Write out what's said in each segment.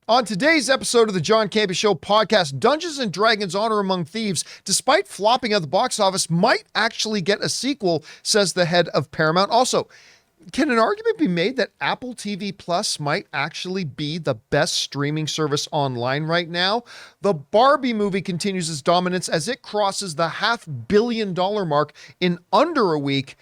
On today's episode of the John Campea Show podcast, Dungeons & Dragons Honor Among Thieves, despite flopping at the box office, might actually get a sequel, says the head of Paramount. Also, can an argument be made that Apple TV Plus might actually be the best streaming service online right now? The Barbie movie continues its dominance as it crosses the $500 million mark in under a week.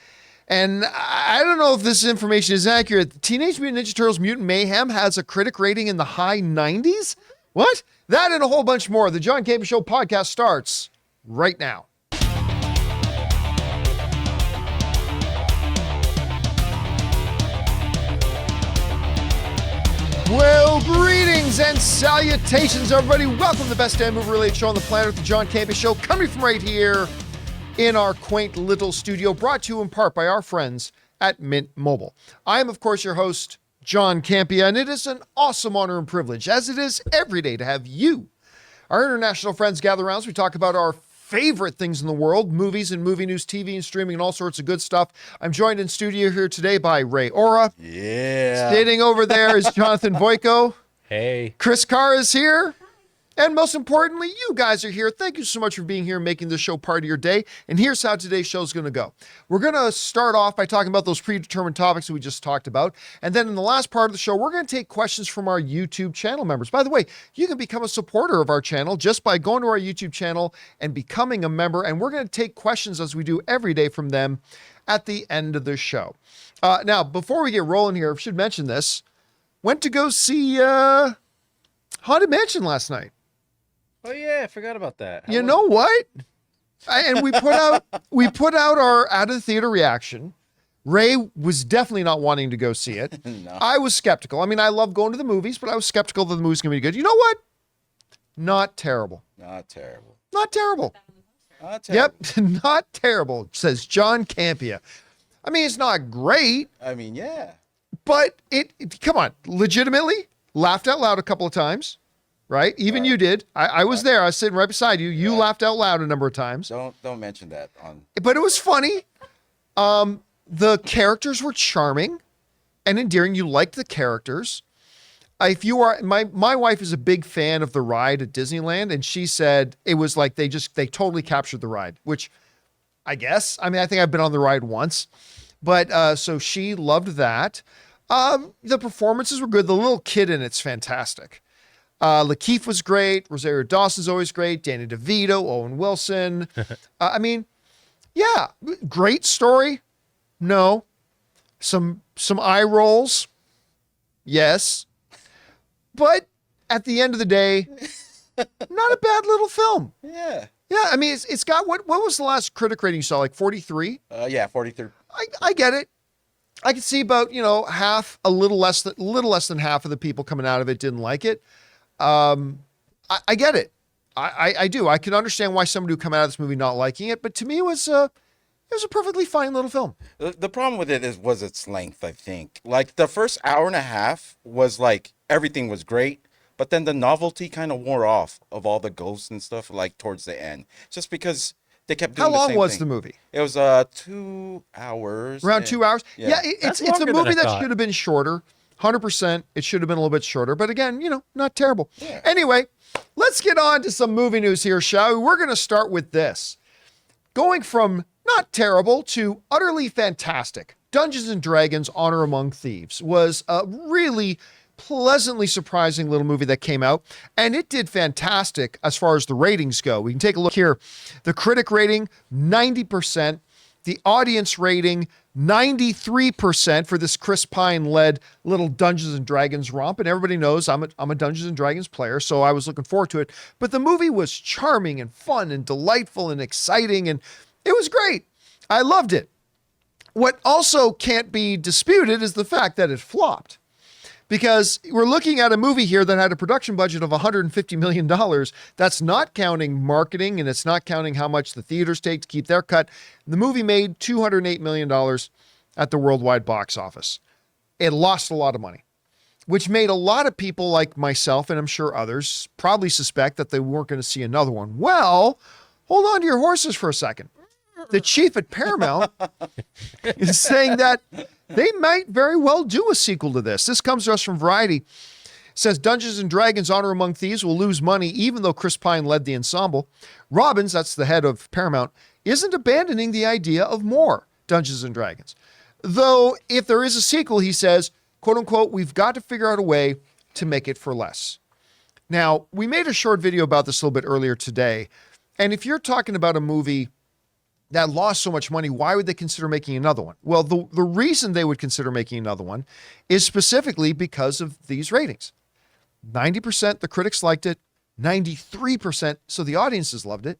And I don't know if this information is accurate. Teenage Mutant Ninja Turtles Mutant Mayhem has a critic rating in the high 90s? What? That and a whole bunch more. The John Campea Show podcast starts right now. Well, greetings and salutations, everybody. Welcome to the best damn movie-related show on the planet, the John Campea Show, coming from right here in our quaint little studio, brought to you in part by our friends at Mint Mobile. I am, of course, your host, John Campea, and it is an awesome honor and privilege, as it is every day, to have you, our international friends, gather around as we talk about our favorite things in the world, movies and movie news, TV and streaming, and all sorts of good stuff. I'm joined in studio here today by Ray Ora. Yeah. Sitting over there is Jonathan Voico. Hey. Chris Carr is here. And most importantly, you guys are here. Thank you so much for being here and making this show part of your day. And here's how today's show is going to go. We're going to start off by talking about those predetermined topics that we just talked about. And then in the last part of the show, we're going to take questions from our YouTube channel members. By the way, you can become a supporter of our channel just by going to our YouTube channel and becoming a member. And we're going to take questions as we do every day from them at the end of the show. Now, before we get rolling here, I should mention this. Went to go see Haunted Mansion last night. Oh yeah, I forgot about that. You know what? And we put out our out of the theater reaction. Ray was definitely not wanting to go see it. No. I was skeptical. I mean, I love going to the movies, but I was skeptical that the movie's gonna be good. You know what? Not terrible. Not terrible. Not terrible. Not terrible. Yep, not terrible, says John Campea. I mean, it's not great, I mean, yeah. but come on, legitimately laughed out loud a couple of times. Right? Even you did. I was there. I was sitting right beside you. You laughed out loud a number of times. Don't mention that on. But it was funny. The characters were charming and endearing. You liked the characters. If you are, my wife is a big fan of the ride at Disneyland, and she said it was like they totally captured the ride, which I guess. I mean, I think I've been on the ride once, but so she loved that. The performances were good. The little kid in it's fantastic. Lakeith was great. Rosario Dawson's always great. Danny DeVito, Owen Wilson. I mean, yeah, great story. No. Some eye rolls. Yes. But at the end of the day, not a bad little film. Yeah. Yeah, I mean, it's got, what was the last critic rating you saw? Like 43? Yeah, 43. I get it. I could see about, half, a little less than half of the people coming out of it didn't like it. I get it. I do. I can understand why somebody would come out of this movie not liking it, but to me it was a perfectly fine little film. The problem with it was its length, I think. Like, the first hour and a half was like, everything was great, but then the novelty kind of wore off of all the ghosts and stuff, like, towards the end. Just because they kept doing the same thing. How long was the movie? It was 2 hours. Around 2 hours? Yeah, That's it's a longer than movie I that thought. should have been shorter. 100%. It should have been a little bit shorter, but again, not terrible. Yeah. Anyway, let's get on to some movie news here, shall we? We're going to start with this. Going from not terrible to utterly fantastic. Dungeons & Dragons Honor Among Thieves was a really pleasantly surprising little movie that came out, and it did fantastic as far as the ratings go. We can take a look here. The critic rating, 90%. The audience rating, 93% for this Chris Pine-led little Dungeons & Dragons romp. And everybody knows I'm a Dungeons & Dragons player, so I was looking forward to it. But the movie was charming and fun and delightful and exciting, and it was great. I loved it. What also can't be disputed is the fact that it flopped. Because we're looking at a movie here that had a production budget of $150 million. That's not counting marketing, and it's not counting how much the theaters take to keep their cut. The movie made $208 million at the worldwide box office. It lost a lot of money, which made a lot of people like myself, and I'm sure others, probably suspect that they weren't going to see another one. Well, hold on to your horses for a second. The chief at Paramount is saying that they might very well do a sequel to this. This comes to us from Variety. Says Dungeons and Dragons Honor Among Thieves will lose money even though Chris Pine led the ensemble. Robbins, that's the head of Paramount, isn't abandoning the idea of more Dungeons and Dragons. Though if there is a sequel, he says, quote unquote, we've got to figure out a way to make it for less. Now, we made a short video about this a little bit earlier today. And if you're talking about a movie that lost so much money, why would they consider making another one? Well, the reason they would consider making another one is specifically because of these ratings. 90% the critics liked it, 93% so the audiences loved it.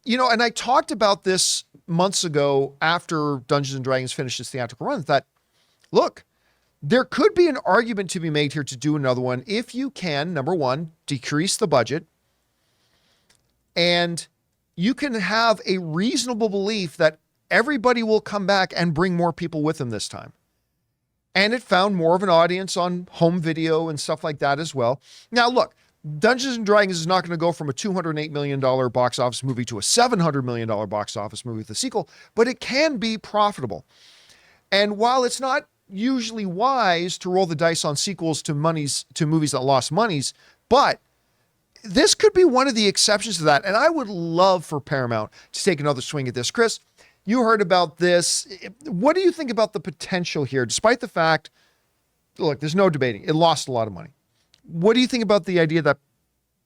You know, and I talked about this months ago after Dungeons and Dragons finished its theatrical run, that, look, there could be an argument to be made here to do another one if you can, number one, decrease the budget, and you can have a reasonable belief that everybody will come back and bring more people with them this time. And it found more of an audience on home video and stuff like that as well. Now, look, Dungeons and Dragons is not going to go from a $208 million box office movie to a $700 million box office movie with a sequel, but it can be profitable. And while it's not usually wise to roll the dice on sequels to movies that lost monies, but this could be one of the exceptions to that. And I would love for Paramount to take another swing at this. Chris, you heard about this. What do you think about the potential here, despite the fact, look, there's no debating, it lost a lot of money. What do you think about the idea that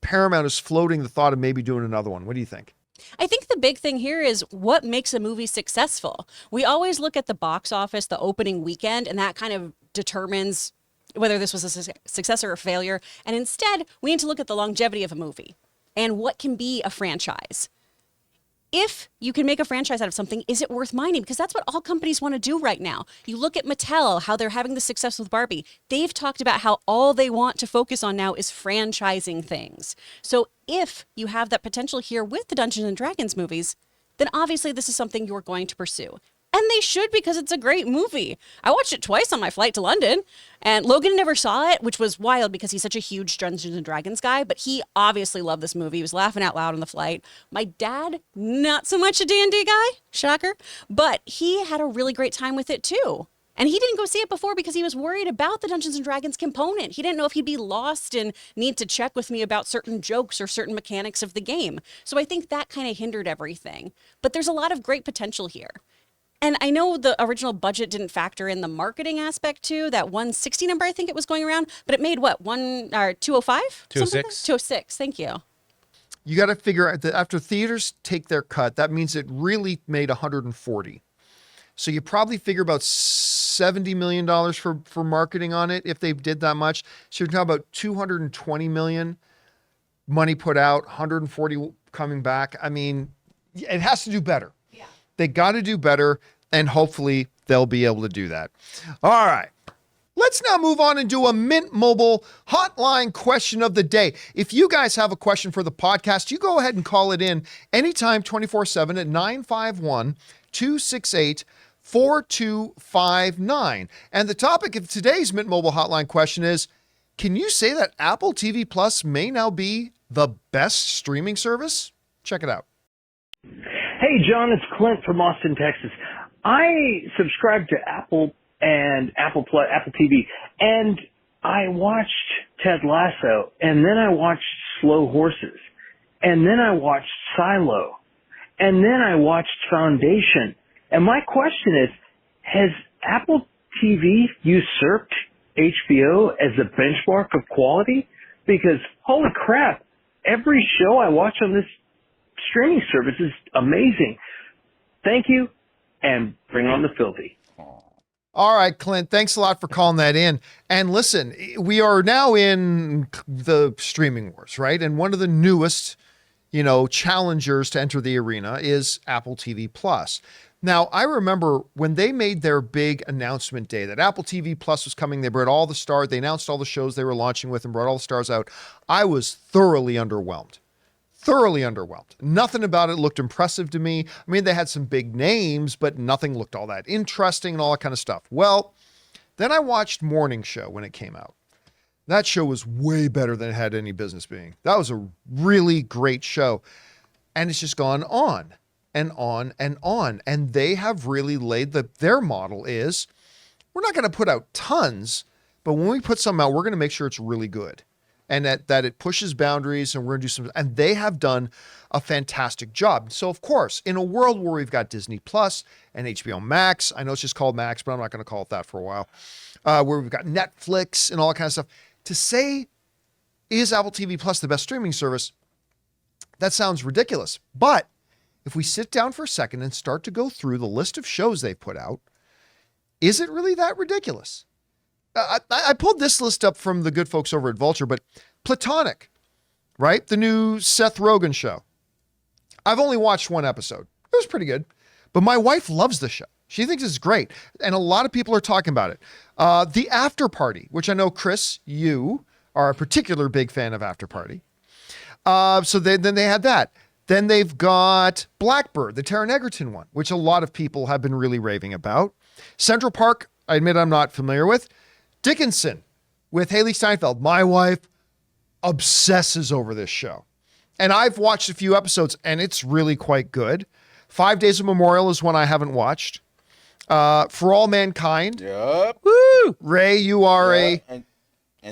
Paramount is floating the thought of maybe doing another one? What do you think? I think the big thing here is what makes a movie successful. We always look at the box office, the opening weekend, and that kind of determines whether this was a success or a failure. And instead, we need to look at the longevity of a movie and what can be a franchise. If you can make a franchise out of something, is it worth minding? Because that's what all companies want to do right now. You look at Mattel, how they're having the success with Barbie. They've talked about how all they want to focus on now is franchising things. So if you have that potential here with the Dungeons and Dragons movies, then obviously this is something you're going to pursue. And they should, because it's a great movie. I watched it twice on my flight to London, and Logan never saw it, which was wild because he's such a huge Dungeons and Dragons guy, but he obviously loved this movie. He was laughing out loud on the flight. My dad, not so much a D&D guy, shocker, but he had a really great time with it too. And he didn't go see it before because he was worried about the Dungeons and Dragons component. He didn't know if he'd be lost and need to check with me about certain jokes or certain mechanics of the game. So I think that kind of hindered everything. But there's a lot of great potential here. And I know the original budget didn't factor in the marketing aspect too, that 160 number I think it was going around, but it made what, 205? 206. 206, thank you. You got to figure out that after theaters take their cut, that means it really made 140. So you probably figure about $70 million for marketing on it if they did that much. So you're talking about $220 million money put out, 140 coming back. I mean, it has to do better. Yeah. They got to do better, and hopefully they'll be able to do that. All right. Let's now move on and do a Mint Mobile hotline question of the day. If you guys have a question for the podcast, you go ahead and call it in anytime 24/7 at 951-268-4259. And the topic of today's Mint Mobile hotline question is, can you say that Apple TV Plus may now be the best streaming service? Check it out. Hey, John, it's Clint from Austin, Texas. I subscribe to Apple and Apple TV, and I watched Ted Lasso, and then I watched Slow Horses, and then I watched Silo, and then I watched Foundation. And my question is, has Apple TV usurped HBO as a benchmark of quality? Because, holy crap, every show I watch on this streaming service is amazing. Thank you, and bring on the filthy. All right, Clint, thanks a lot for calling that in. And listen, we are now in the streaming wars, right? And one of the newest, challengers to enter the arena is Apple TV Plus. Now, I remember when they made their big announcement day that Apple TV Plus was coming, they announced all the shows they were launching with and brought all the stars out. I was thoroughly underwhelmed. Nothing about it looked impressive to me. I mean, they had some big names, but nothing looked all that interesting and all that kind of stuff. Well, then I watched Morning Show when it came out. That show was way better than it had any business being. That was a really great show. And it's just gone on and on and on. And they have really laid their model is, we're not going to put out tons, but when we put something out, we're going to make sure it's really good and that it pushes boundaries, and we're going to do some, and they have done a fantastic job. So of course, in a world where we've got Disney Plus and HBO Max, I know it's just called Max, but I'm not going to call it that for a while, where we've got Netflix and all that kind of stuff, to say, is Apple TV Plus the best streaming service? That sounds ridiculous. But if we sit down for a second and start to go through the list of shows they've put out, is it really that ridiculous? I pulled this list up from the good folks over at Vulture, but Platonic, right? The new Seth Rogen show. I've only watched one episode. It was pretty good, but my wife loves the show. She thinks it's great, and a lot of people are talking about it. The After Party, which I know, Chris, you are a particular big fan of After Party. So then they had that. Then they've got Blackbird, the Taron Egerton one, which a lot of people have been really raving about. Central Park, I admit I'm not familiar with. Dickinson with Haley Steinfeld. My wife obsesses over this show. And I've watched a few episodes, and it's really quite good. 5 Days of Memorial is one I haven't watched. For All Mankind. Yep. Woo! Ray, you are and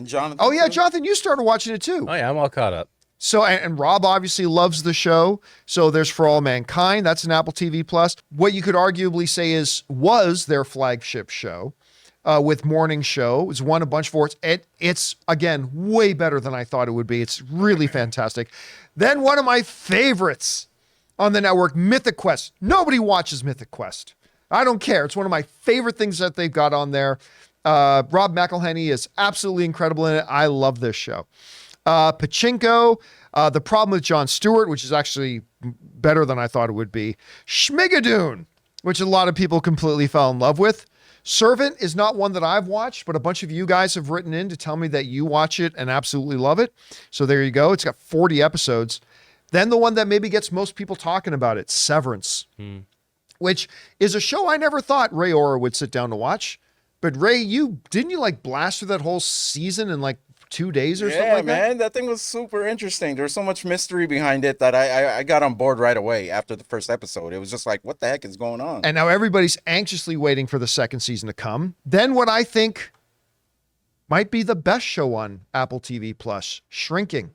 Jonathan. Oh, yeah, too? Jonathan, you started watching it too. Oh yeah, I'm all caught up. So, and Rob obviously loves the show. So there's For All Mankind. That's an Apple TV Plus. What you could arguably say was their flagship show with Morning Show. It's won a bunch of awards. It's, again, way better than I thought it would be. It's really fantastic. Then one of my favorites on the network, Mythic Quest. Nobody watches Mythic Quest. I don't care. It's one of my favorite things that they've got on there. Rob McElhenney is absolutely incredible in it. I love this show. Pachinko, The Problem with Jon Stewart, which is actually better than I thought it would be. Schmigadoon, which a lot of people completely fell in love with. Servant is not one that I've watched, but a bunch of you guys have written in to tell me that you watch it and absolutely love it. So there you go. It's got 40 episodes. Then the one that maybe gets most people talking about it, Severance, which is a show I never thought Ray Ora would sit down to watch. But Ray, didn't you like blast through that whole season in like 2 days or something like that? Yeah, man, that thing was super interesting. There was so much mystery behind it that I got on board right away after the first episode. It was just like, what the heck is going on? And now everybody's anxiously waiting for the second season to come. Then what I think might be the best show on Apple TV Plus, Shrinking,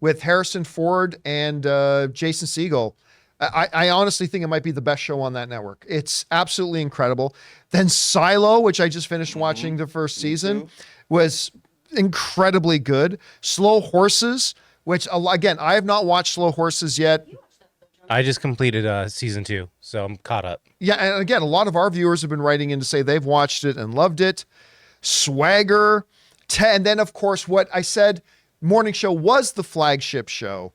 with Harrison Ford and Jason Segel. I honestly think it might be the best show on that network. It's absolutely incredible. Then Silo, which I just finished watching the first season, was incredibly good. Slow Horses, which again, I have not watched Slow Horses yet. I just completed season 2, so I'm caught up. Yeah, and again, a lot of our viewers have been writing in to say they've watched it and loved it. Swagger, and then of course what I said, Morning Show was the flagship show,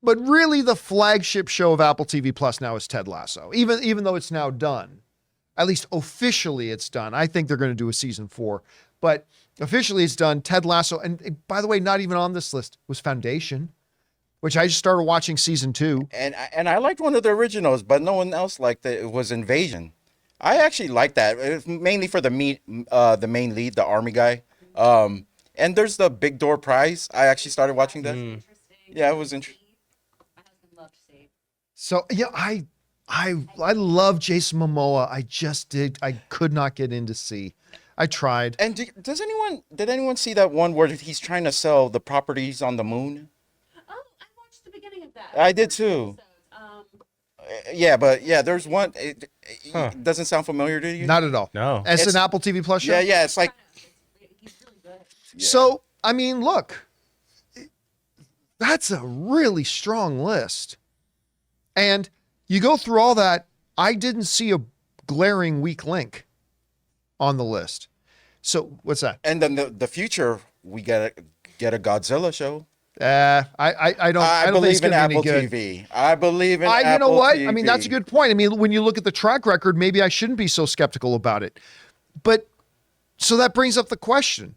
but really the flagship show of Apple TV Plus now is Ted Lasso. Even though it's now done, at least officially it's done. I think they're going to do a season 4, but officially it's done. Ted Lasso, and by the way, not even on this list was Foundation, which I just started watching season 2. And I liked one of the originals, but no one else liked it. It was Invasion. I actually liked that. It was mainly for the main lead, the army guy. And there's the Big Door Prize. I actually started watching that. Yeah, it was interesting. So yeah, I love Jason Momoa. I could not get into C. I tried. And did anyone see that one where he's trying to sell the properties on the moon? Oh, I watched the beginning of that. I did too. Yeah, but yeah, there's one. It doesn't sound familiar to you? Not at all. No. It's It's- an Apple TV Plus show. Yeah, it's like. He's really good. So, I mean, look, that's a really strong list. And you go through all that, I didn't see a glaring weak link on the list. So, what's that? And then the future, we get a Godzilla show. I don't think believe it's in gonna be Apple any good. TV. I believe in Apple You know what? TV. I mean, that's a good point. I mean, when you look at the track record, maybe I shouldn't be so skeptical about it. But so that brings up the question.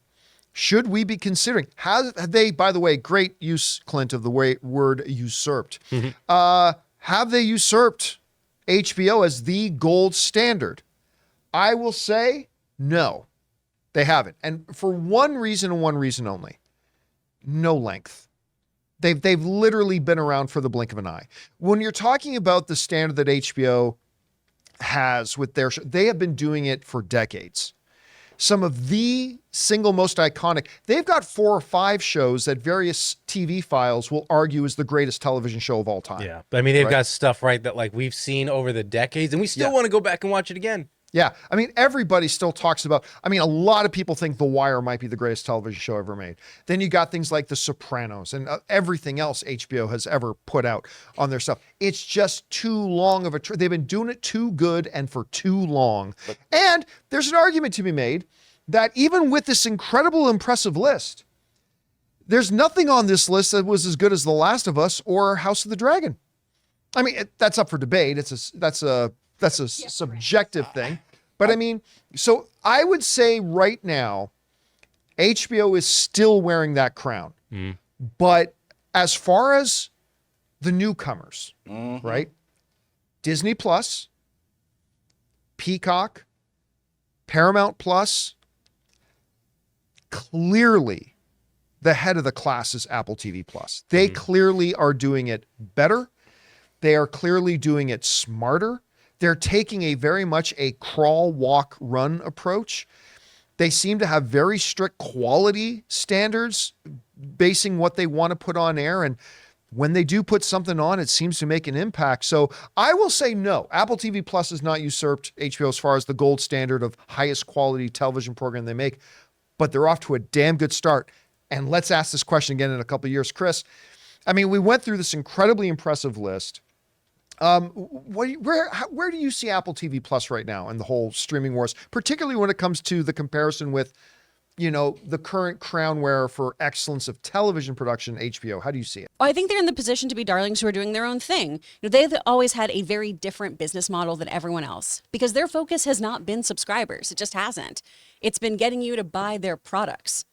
Should we be considering, have they, by the way, great use, Clint, of the word usurped. Have they usurped HBO as the gold standard? I will say no, they haven't. And for one reason and one reason only, no length. They've literally been around for the blink of an eye. When you're talking about the standard that HBO has with their show, they have been doing it for decades. some of the single most iconic. They've got 4 or 5 shows that various TV files will argue is the greatest television show of all time. Yeah. But I mean, they've Right. got stuff, right, that like we've seen over the decades and we still Yeah. want to go back and watch it again. Yeah. I mean, everybody still talks about, I mean, a lot of people think The Wire might be the greatest television show ever made. Then you got things like The Sopranos and everything else HBO has ever put out on their stuff. It's just too long of a, they've been doing it too good and for too long. And there's an argument to be made that even with this incredible, impressive list, there's nothing on this list that was as good as The Last of Us or House of the Dragon. I mean, that's up for debate. That's a subjective thing. But I mean, so I would say right now, HBO is still wearing that crown. But as far as the newcomers, right? Disney Plus, Peacock, Paramount Plus, clearly the head of the class is Apple TV Plus. They clearly are doing it better. They are clearly doing it smarter. They're taking a very much a crawl, walk, run approach. They seem to have very strict quality standards basing what they want to put on air. And when they do put something on, it seems to make an impact. So I will say no, Apple TV Plus has not usurped HBO as far as the gold standard of highest quality television program they make, but they're off to a damn good start. And let's ask this question again in a couple of years. Chris, I mean, we went through this incredibly impressive list. Where do you see Apple TV Plus right now in the whole streaming wars, particularly when it comes to the comparison with, you know, the current crown wearer for excellence of television production, HBO? How do you see it? I think they're in the position to be darlings who are doing their own thing. You know, they've always had a very different business model than everyone else because their focus has not been subscribers. It just hasn't. It's been getting you to buy their products.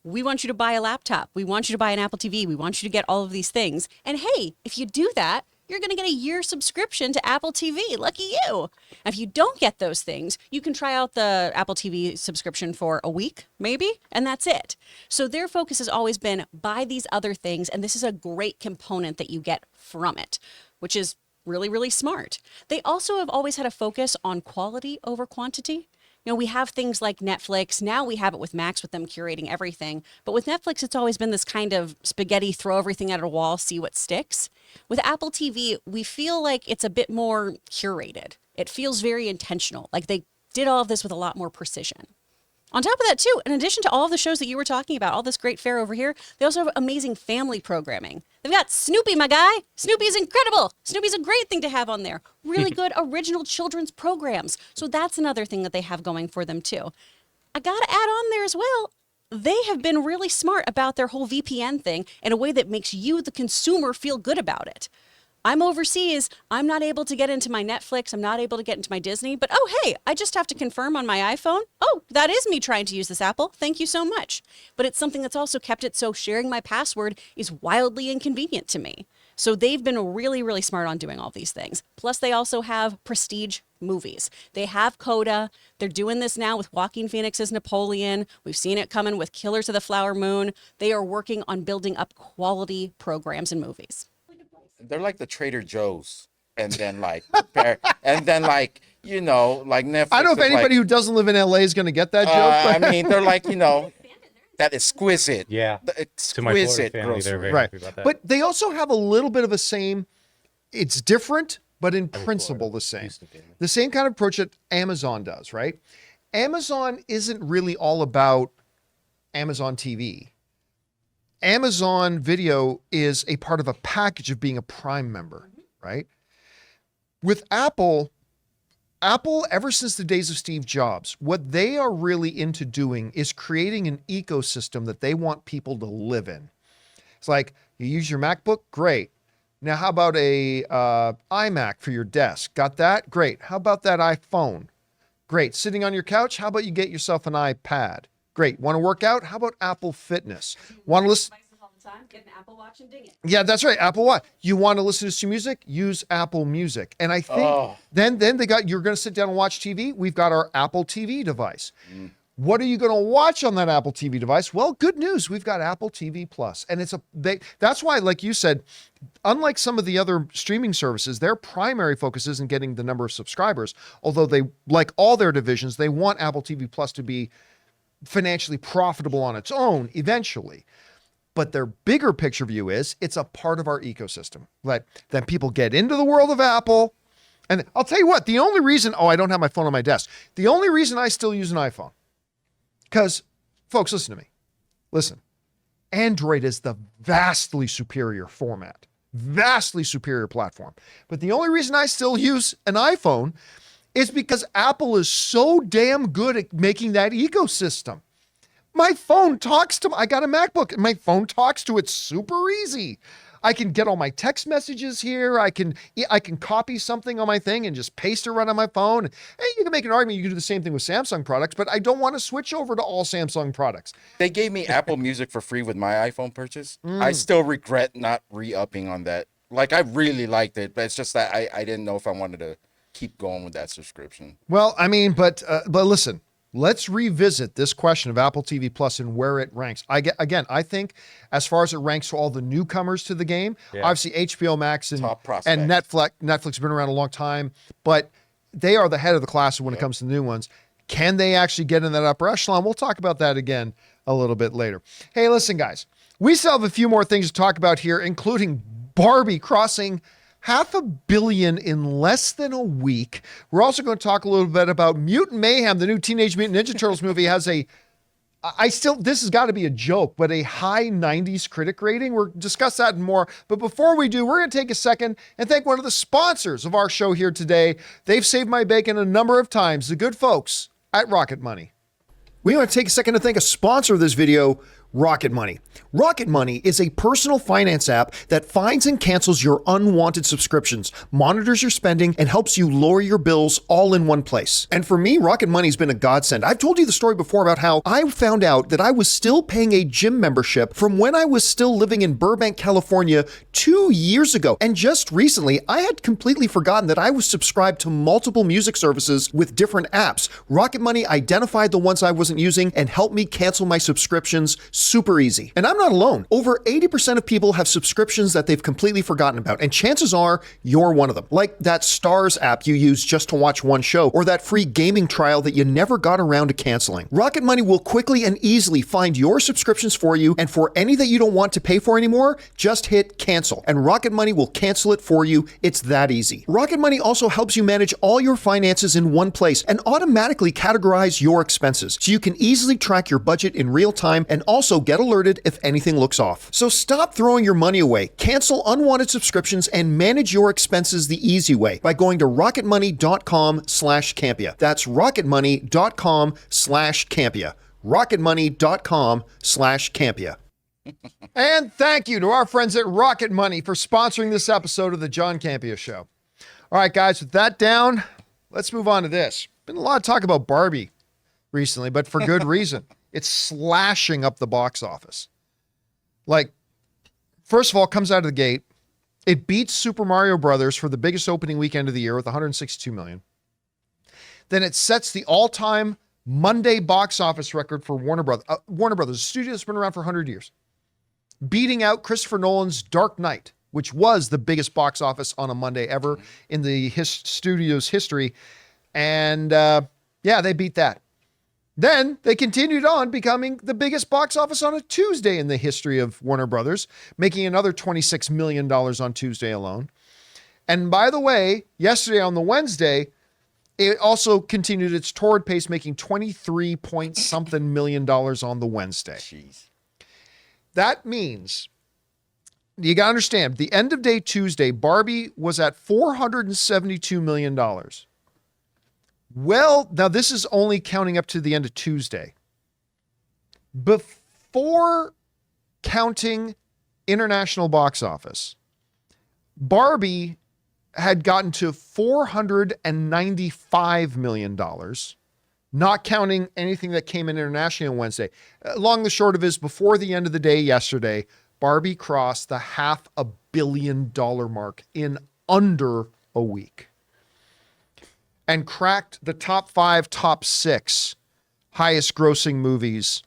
We want you to buy a laptop. We want you to buy an Apple TV. We want you to get all of these things. And hey, if you do that, you're going to get a year subscription to Apple TV. Lucky you. And if you don't get those things, you can try out the Apple TV subscription for a week, maybe, and that's it. So their focus has always been buy these other things, and this is a great component that you get from it, which is really, really smart. They also have always had a focus on quality over quantity. You know, we have things like Netflix. Now we have it with Max with them curating everything. But with Netflix, it's always been this kind of spaghetti, throw everything at a wall, see what sticks. With Apple TV, we feel like it's a bit more curated. It feels very intentional, like they did all of this with a lot more precision. On top of that, too, in addition to all of the shows that you were talking about, all this great fare over here, they also have amazing family programming. They've got Snoopy, my guy. Snoopy's incredible. Snoopy's a great thing to have on there. Really good original children's programs. So that's another thing that they have going for them, too. I got to add on there as well. They have been really smart about their whole VPN thing in a way that makes you, the consumer, feel good about it. I'm overseas. I'm not able to get into my Netflix. I'm not able to get into my Disney. But oh, hey, I just have to confirm on my iPhone. Oh, that is me trying to use this Apple. Thank you so much. But it's something that's also kept it so sharing my password is wildly inconvenient to me. So they've been really, really smart on doing all these things. Plus, they also have prestige movies. They have Coda. They're doing this now with Joaquin Phoenix's Napoleon. We've seen it coming with Killers of the Flower Moon. They are working on building up quality programs and movies. They're like the Trader Joe's, and then like, you know, like Netflix. I don't know if anybody who doesn't live in LA is going to get that joke. But I mean, they're like, you know, that exquisite. Yeah. The To my Florida exquisite family, they're very right. happy about that. But they also have a little bit of a same, it's different, but in principle the same. Houston family. The same kind of approach that Amazon does, right? Amazon isn't really all about Amazon TV. Amazon Video is a part of a package of being a Prime member, right? With Apple, ever since the days of Steve Jobs, what they are really into doing is creating an ecosystem that they want people to live in. It's like, you use your MacBook? Great. Now, how about a iMac for your desk? Got that? Great. How about that iPhone? Great. Sitting on your couch? How about you get yourself an iPad? Great. Want to work out? How about Apple Fitness? Want to listen? All the time. Get an Apple Watch and ding it. Yeah, that's right. Apple Watch. You want to listen to some music? Use Apple Music. And I think then they got, you're going to sit down and watch TV. We've got our Apple TV device. What are you going to watch on that Apple TV device? Well, good news. We've got Apple TV Plus. And that's why, like you said, unlike some of the other streaming services, their primary focus isn't getting the number of subscribers. Although they, like all their divisions, they want Apple TV Plus to be financially profitable on its own eventually. But their bigger picture view is it's a part of our ecosystem. Then people get into the world of Apple. And I'll tell you what, the only reason, I don't have my phone on my desk. The only reason I still use an iPhone, because, folks, listen to me. Listen, Android is the vastly superior format, vastly superior platform. But the only reason I still use an iPhone is because Apple is so damn good at making that ecosystem. My phone talks to, I got a MacBook, and my phone talks to it super easy. I can get all my text messages here. I can copy something on my thing and just paste it right on my phone. Hey, you can make an argument. You can do the same thing with Samsung products, but I don't want to switch over to all Samsung products. They gave me Apple Music for free with my iPhone purchase. I still regret not re-upping on that. Like, I really liked it, but it's just that I didn't know if I wanted to keep going with that subscription. Well, I mean, but listen. Let's revisit this question of Apple TV Plus and where it ranks. I think as far as it ranks for all the newcomers to the game, obviously HBO Max and Netflix have been around a long time, but they are the head of the class when it comes to the new ones. Can they actually get in that upper echelon? We'll talk about that again a little bit later. Hey, listen, guys, we still have a few more things to talk about here, including Barbie crossing $500 million in less than a week. We're also going to talk a little bit about Mutant Mayhem. The new Teenage Mutant Ninja Turtles movie has this has got to be a joke, but a high 90s critic rating. We'll discuss that and more. But before we do, we're going to take a second and thank one of the sponsors of our show here today. They've saved my bacon a number of times. The good folks at Rocket Money. We want to take a second to thank a sponsor of this video, Rocket Money. Rocket Money is a personal finance app that finds and cancels your unwanted subscriptions, monitors your spending, and helps you lower your bills all in one place. And for me, Rocket Money's been a godsend. I've told you the story before about how I found out that I was still paying a gym membership from when I was still living in Burbank, California 2 years ago. And just recently, I had completely forgotten that I was subscribed to multiple music services with different apps. Rocket Money identified the ones I wasn't using and helped me cancel my subscriptions super easy. And I'm not alone. Over 80% of people have subscriptions that they've completely forgotten about, and chances are you're one of them. Like that Stars app you use just to watch one show, or that free gaming trial that you never got around to canceling. Rocket Money will quickly and easily find your subscriptions for you, and for any that you don't want to pay for anymore, just hit cancel, and Rocket Money will cancel it for you. It's that easy. Rocket Money also helps you manage all your finances in one place and automatically categorize your expenses, so you can easily track your budget in real time and also get alerted if anything looks off. So stop throwing your money away, cancel unwanted subscriptions, and manage your expenses the easy way by going to rocketmoney.com/Campea. That's rocketmoney.com/Campea. rocketmoney.com/Campea. And thank you to our friends at Rocket Money for sponsoring this episode of the John Campea Show. All right, guys, with that down, let's move on to this. Been a lot of talk about Barbie recently, but for good reason. It's slashing up the box office. Like, first of all, it comes out of the gate. It beats Super Mario Brothers for the biggest opening weekend of the year with 162 million. Then it sets the all-time Monday box office record for Warner Brothers. Warner Brothers, a studio that's been around for 100 years. Beating out Christopher Nolan's Dark Knight, which was the biggest box office on a Monday ever in the studio's history. And they beat that. Then they continued on becoming the biggest box office on a Tuesday in the history of Warner Brothers, making another $26 million on Tuesday alone. And by the way, yesterday on the Wednesday, it also continued its torrid pace, making 23 point something million on the Wednesday. Jeez. That means, you got to understand, the end of day Tuesday, Barbie was at $472 million. Well, now this is only counting up to the end of Tuesday. Before counting international box office, Barbie had gotten to $495 million, not counting anything that came in internationally on Wednesday. Long the short of it is, before the end of the day yesterday, Barbie crossed the $500 million mark in under a week, and cracked the top 5, top 6 highest grossing movies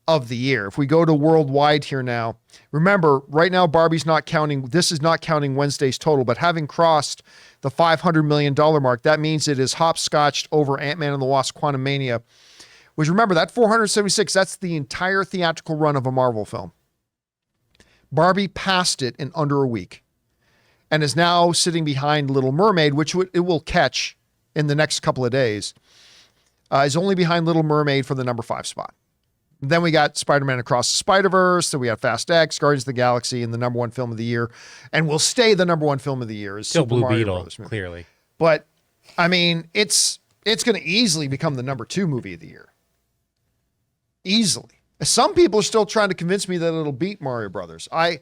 of the year. If we go to worldwide here now, remember, right now, Barbie's not counting, this is not counting Wednesday's total, but having crossed the $500 million mark, that means it is hopscotched over Ant-Man and the Wasp: Quantumania, which, remember, that 476, that's the entire theatrical run of a Marvel film. Barbie passed it in under a week and is now sitting behind Little Mermaid, which it will catch in the next couple of days, is only behind Little Mermaid for the number 5 spot. Then we got Spider-Man Across the Spider-Verse. Then we got Fast X, Guardians of the Galaxy, and the number 1 film of the year. And will stay the number 1 film of the year. Is Still Super Blue Mario Beetle, Brothers movie. clearly. But, I mean, it's going to easily become the number 2 movie of the year. Easily. Some people are still trying to convince me that it'll beat Mario Brothers. I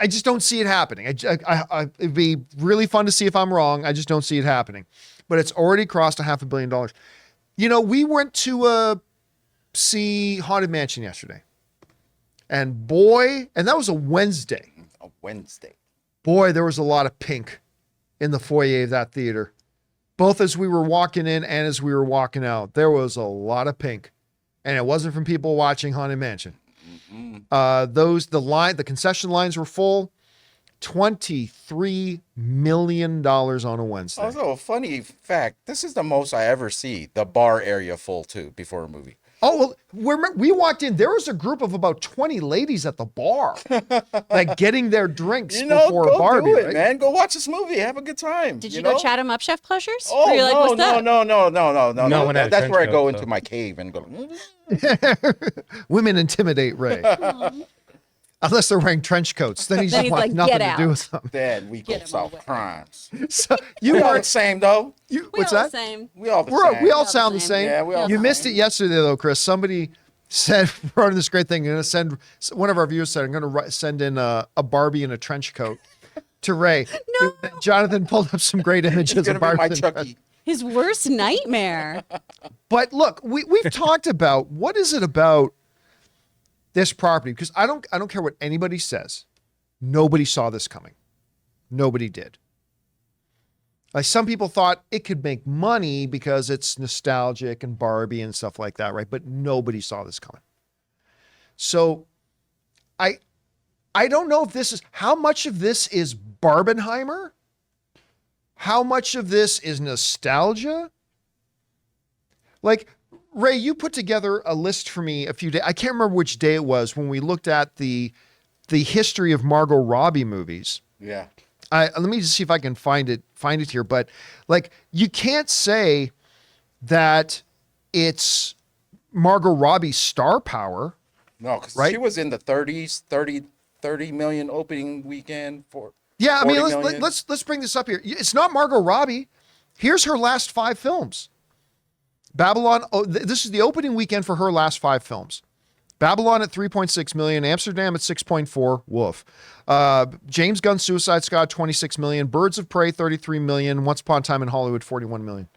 just don't see it happening. It'd be really fun to see if I'm wrong. I just don't see it happening. But it's already crossed $500 million. You know, we went to see Haunted Mansion yesterday. And boy, and that was a Wednesday. A Wednesday. Boy, there was a lot of pink in the foyer of that theater. Both as we were walking in and as we were walking out. There was a lot of pink. And it wasn't from people watching Haunted Mansion. The concession lines were full. $23 million on a Wednesday. Also, a funny fact, this is the most I ever see the bar area full too before a movie. Oh, well, we walked in. There was a group of about 20 ladies at the bar, like getting their drinks before go Barbie. do it, right? man. Go watch this movie. Have a good time. Did you go chat him up, Chef Pleasures? Oh, Were you like, no, what's that? no. No one had a That's trench where I coat, go so. into my cave and go. Women intimidate Ray. Unless they're wearing trench coats. Then he's Then he's like like, nothing "Get to do out." with them. Then we go Get 'em solve away. crimes. So We you all are the same though. what's that? The same. We all the We same. all sound the same. Yeah, we all You the missed same. it yesterday though, Chris. Somebody said, wrote this great thing. I'm going to send, one of our viewers said, I'm going to send in a Barbie in a trench coat to Ray. No. Jonathan pulled up some great images It's of gonna be Barbie. my in a trench- Chucky. His worst nightmare. But look, we've talked about what is it about this property? Because I don't care what anybody says. Nobody saw this coming. Nobody did. Like some people thought it could make money because it's nostalgic and Barbie and stuff like that, right? But nobody saw this coming. So I don't know if this is, how much of this is Barbenheimer? How much of this is nostalgia? Like, Ray, you put together a list for me a few days. I can't remember which day it was when we looked at the history of Margot Robbie movies. Yeah. Let me just see if I can find it here. But like, you can't say that it's Margot Robbie's star power. No, because Right? she was in the 30s, 30 million opening weekend for. Yeah, I mean, 40 million. let's bring this up here. It's not Margot Robbie. Here's her last 5 films. Babylon. Oh, this is the opening weekend for her last 5 films. Babylon at 3.6 million, Amsterdam at 6.4, woof. James Gunn's Suicide Squad, 26 million, Birds of Prey, 33 million, Once Upon a Time in Hollywood, 41 million.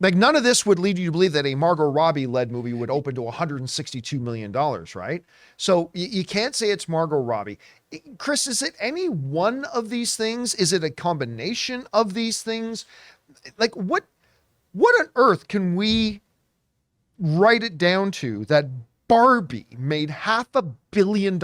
Like, none of this would lead you to believe that a Margot Robbie-led movie would open to $162 million, right? So you can't say it's Margot Robbie. Chris, is it any one of these things? Is it a combination of these things? Like, what on earth can we write it down to that Barbie made $500 million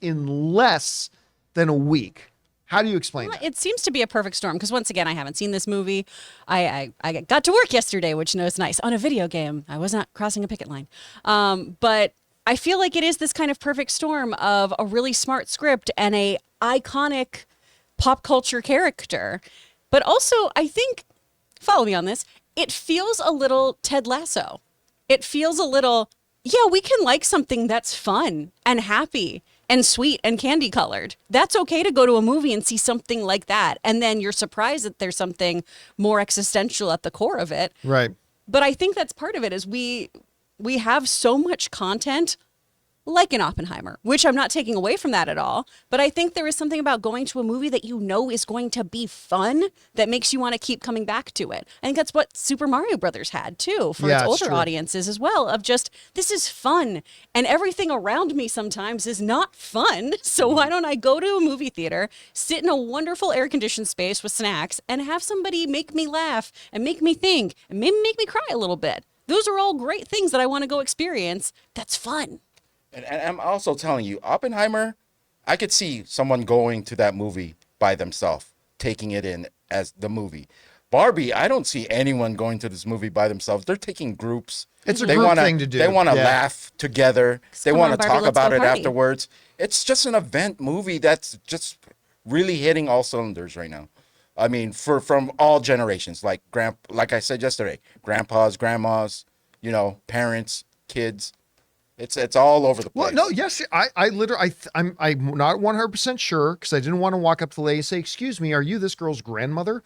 in less than a week? How do you explain that? It seems to be a perfect storm because once again, I haven't seen this movie. I got to work yesterday, which was nice, on a video game. I was not crossing a picket line. But I feel like it is this kind of perfect storm of a really smart script and a iconic pop culture character. But also, I think, follow me on this, it feels a little Ted Lasso. It feels a little, yeah, we can like something that's fun and happy and sweet and candy colored. That's okay to go to a movie and see something like that. And then you're surprised that there's something more existential at the core of it. Right. But I think that's part of it is we have so much content like in Oppenheimer, which I'm not taking away from that at all. But I think there is something about going to a movie that you know is going to be fun that makes you want to keep coming back to it. I think that's what Super Mario Brothers had too for Yeah, its it's older true. audiences as well, of just, this is fun. And everything around me sometimes is not fun. So why don't I go to a movie theater, sit in a wonderful air-conditioned space with snacks, and have somebody make me laugh and make me think and maybe make me cry a little bit. Those are all great things that I want to go experience. That's fun. And I'm also telling you, Oppenheimer, I could see someone going to that movie by themselves, taking it in as the movie. Barbie, I don't see anyone going to this movie by themselves. They're taking groups. It's a group thing to do. They want to Yeah. laugh together. They come want on, to Barbie, talk let's go about it party. afterwards. It's just an event movie that's just really hitting all cylinders right now. I mean, from all generations, like I said yesterday, grandpas, grandmas, parents, kids. It's all over the Well, place. no, yes, I literally, I'm not 100% sure because I didn't want to walk up to the lady and say, "Excuse me, are you this girl's grandmother?"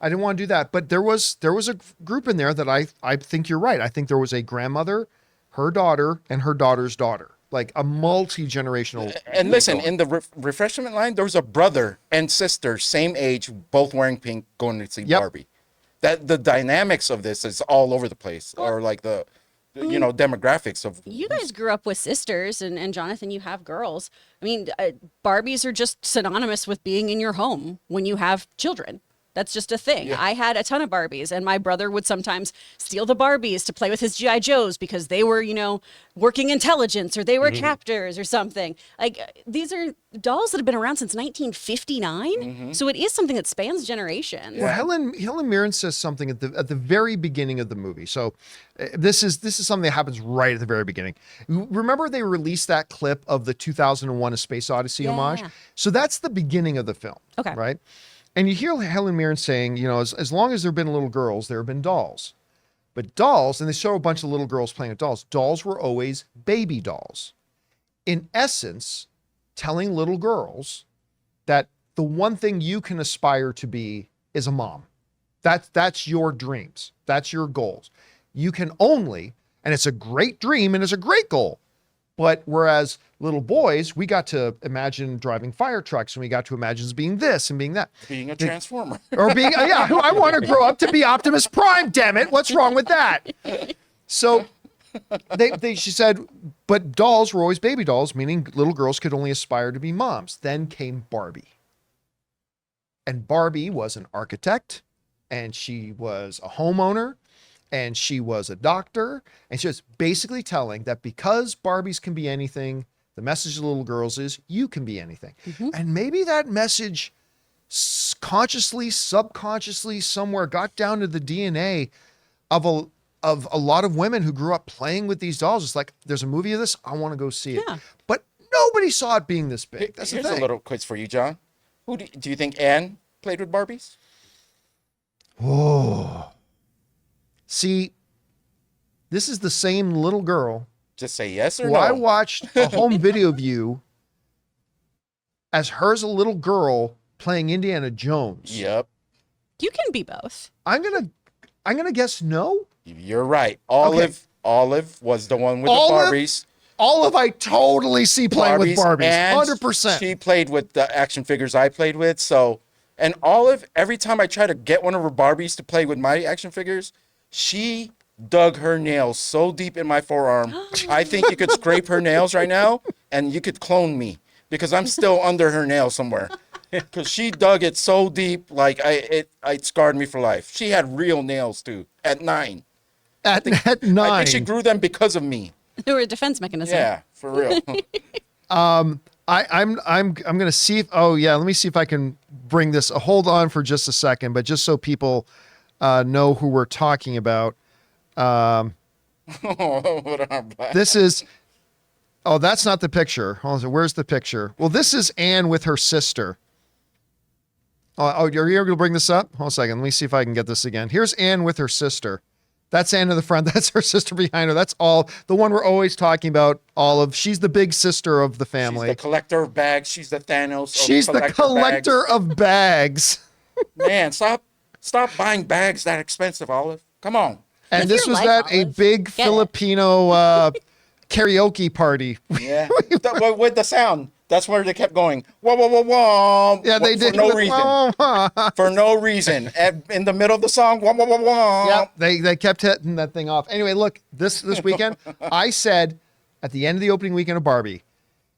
I didn't want to do that, but there was a group in there that I think you're right. I think there was a grandmother, her daughter, and her daughter's daughter, like a multi-generational. And listen, in the refreshment line, there was a brother and sister, same age, both wearing pink, going to see Yep. Barbie. That the dynamics of this is all over the place, or like the demographics of. You guys grew up with sisters, and Jonathan, you have girls. I mean, Barbies are just synonymous with being in your home when you have children. That's just a thing. Yeah. I had a ton of Barbies, and my brother would sometimes steal the Barbies to play with his G.I. Joes because they were, working intelligence or they were captors or something. Like, these are dolls that have been around since 1959. So it is something that spans generations. Well, Helen Mirren says something at the very beginning of the movie. So this is something that happens right at the very beginning. Remember they released that clip of the 2001: A Space Odyssey homage? So that's the beginning of the film. Okay. Right? And you hear Helen Mirren saying, as long as there have been little girls, there have been dolls. But dolls, and they show a bunch of little girls playing with dolls were always baby dolls. In essence, telling little girls that the one thing you can aspire to be is a mom. That's your dreams. That's your goals. You can only, and it's a great dream and it's a great goal. But whereas little boys, we got to imagine driving fire trucks and we got to imagine being this and being that. Being a transformer. Or being, I want to grow up to be Optimus Prime, damn it. What's wrong with that? So she said, but dolls were always baby dolls, meaning little girls could only aspire to be moms. Then came Barbie. And Barbie was an architect and she was a homeowner and she was a doctor. And she was basically telling that because Barbies can be anything, the message to little girls is you can be anything. And maybe that message consciously, subconsciously, somewhere got down to the DNA of a lot of women who grew up playing with these dolls. It's like, there's a movie of this, I want to go see it. Yeah. But nobody saw it being this big. That's the Here's thing. a little quiz for you, John. Who do you think Anne played with Barbies? Oh. See, this is the same little girl Just say yes or who no. I watched a home video view as her as a little girl playing Indiana Jones. Yep, You can be both. I'm gonna guess no. you're right. Olive was the one with Olive? the Barbies. Olive, I totally see playing with Barbies. and 100%. She played with the action figures I played with. So, and Olive, every time I try to get one of her Barbies to play with my action figures, she dug her nails so deep in my forearm. I think you could scrape her nails right now and you could clone me because I'm still under her nail somewhere. Because she dug it so deep, like it scarred me for life. She had real nails too at 9. At 9. I think she grew them because of me. They were a defense mechanism. Yeah, for real. I'm gonna see if let me see if I can bring this. Hold on for just a second, but just so people know who we're talking about. This is that's not the picture. Hold on, where's the picture? Well, this is Anne with her sister. Are you able to bring this up? Hold on a second. Let me see if I can get this again. Here's Anne with her sister. That's Anne in the front. That's her sister behind her. That's all the one we're always talking about. Olive. She's the big sister of the family. She's the collector of bags. She's the Thanos. She's the collector of bags. Man, stop buying bags that expensive, Olive. Come on. And If this you're was like at a Olive, big get it. Filipino karaoke party. Yeah. With the sound. That's where they kept going. Whoa, whoa, whoa, whoa. Yeah, they did. For no reason. For no reason. In the middle of the song. Whoa, whoa, whoa, whoa. Yep, they kept hitting that thing off. Anyway, look, this weekend, I said at the end of the opening weekend of Barbie,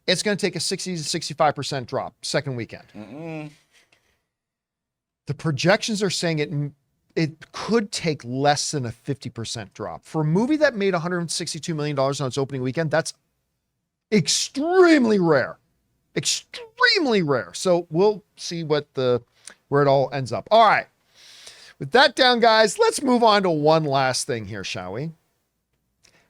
it's going to take a 60 to 65% drop second weekend. The projections are saying it could take less than a 50% drop. For a movie that made $162 million on its opening weekend, that's extremely rare. Extremely rare. So we'll see where it all ends up. All right. With that down, guys, let's move on to one last thing here, shall we?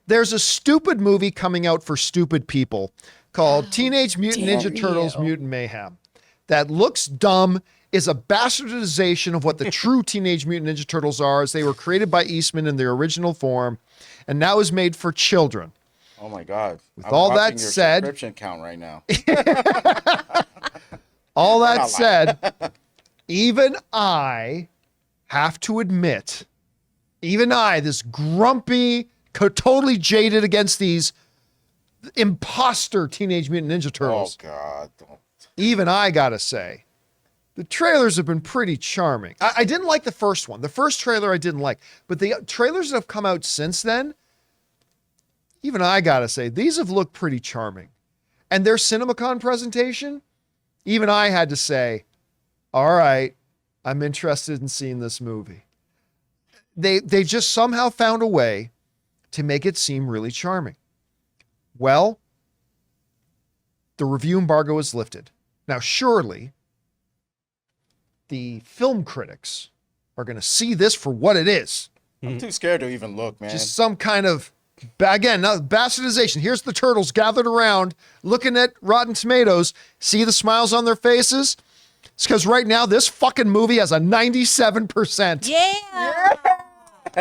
There's a stupid movie coming out for stupid people called Teenage Mutant Ninja Turtles Mutant Mayhem that looks dumb, is a bastardization of what the true Teenage Mutant Ninja Turtles are, as they were created by Eastman in their original form, and now is made for children. Oh my God. With all that your said, subscription count right now. all that said, even I have to admit, even I, this grumpy, totally jaded against these imposter Teenage Mutant Ninja Turtles. Oh God. Even I gotta say, the trailers have been pretty charming. I didn't like the first one. The first trailer I didn't like, but the trailers that have come out since then, even I gotta say, these have looked pretty charming. And their CinemaCon presentation, even I had to say, all right, I'm interested in seeing this movie. They just somehow found a way to make it seem really charming. Well, the review embargo is lifted. Now, surely the film critics are going to see this for what it is. I'm too scared to even look, man. Just some kind of, again, bastardization. Here's the turtles gathered around looking at Rotten Tomatoes. See the smiles on their faces? It's because right now this fucking movie has a 97%. Yeah.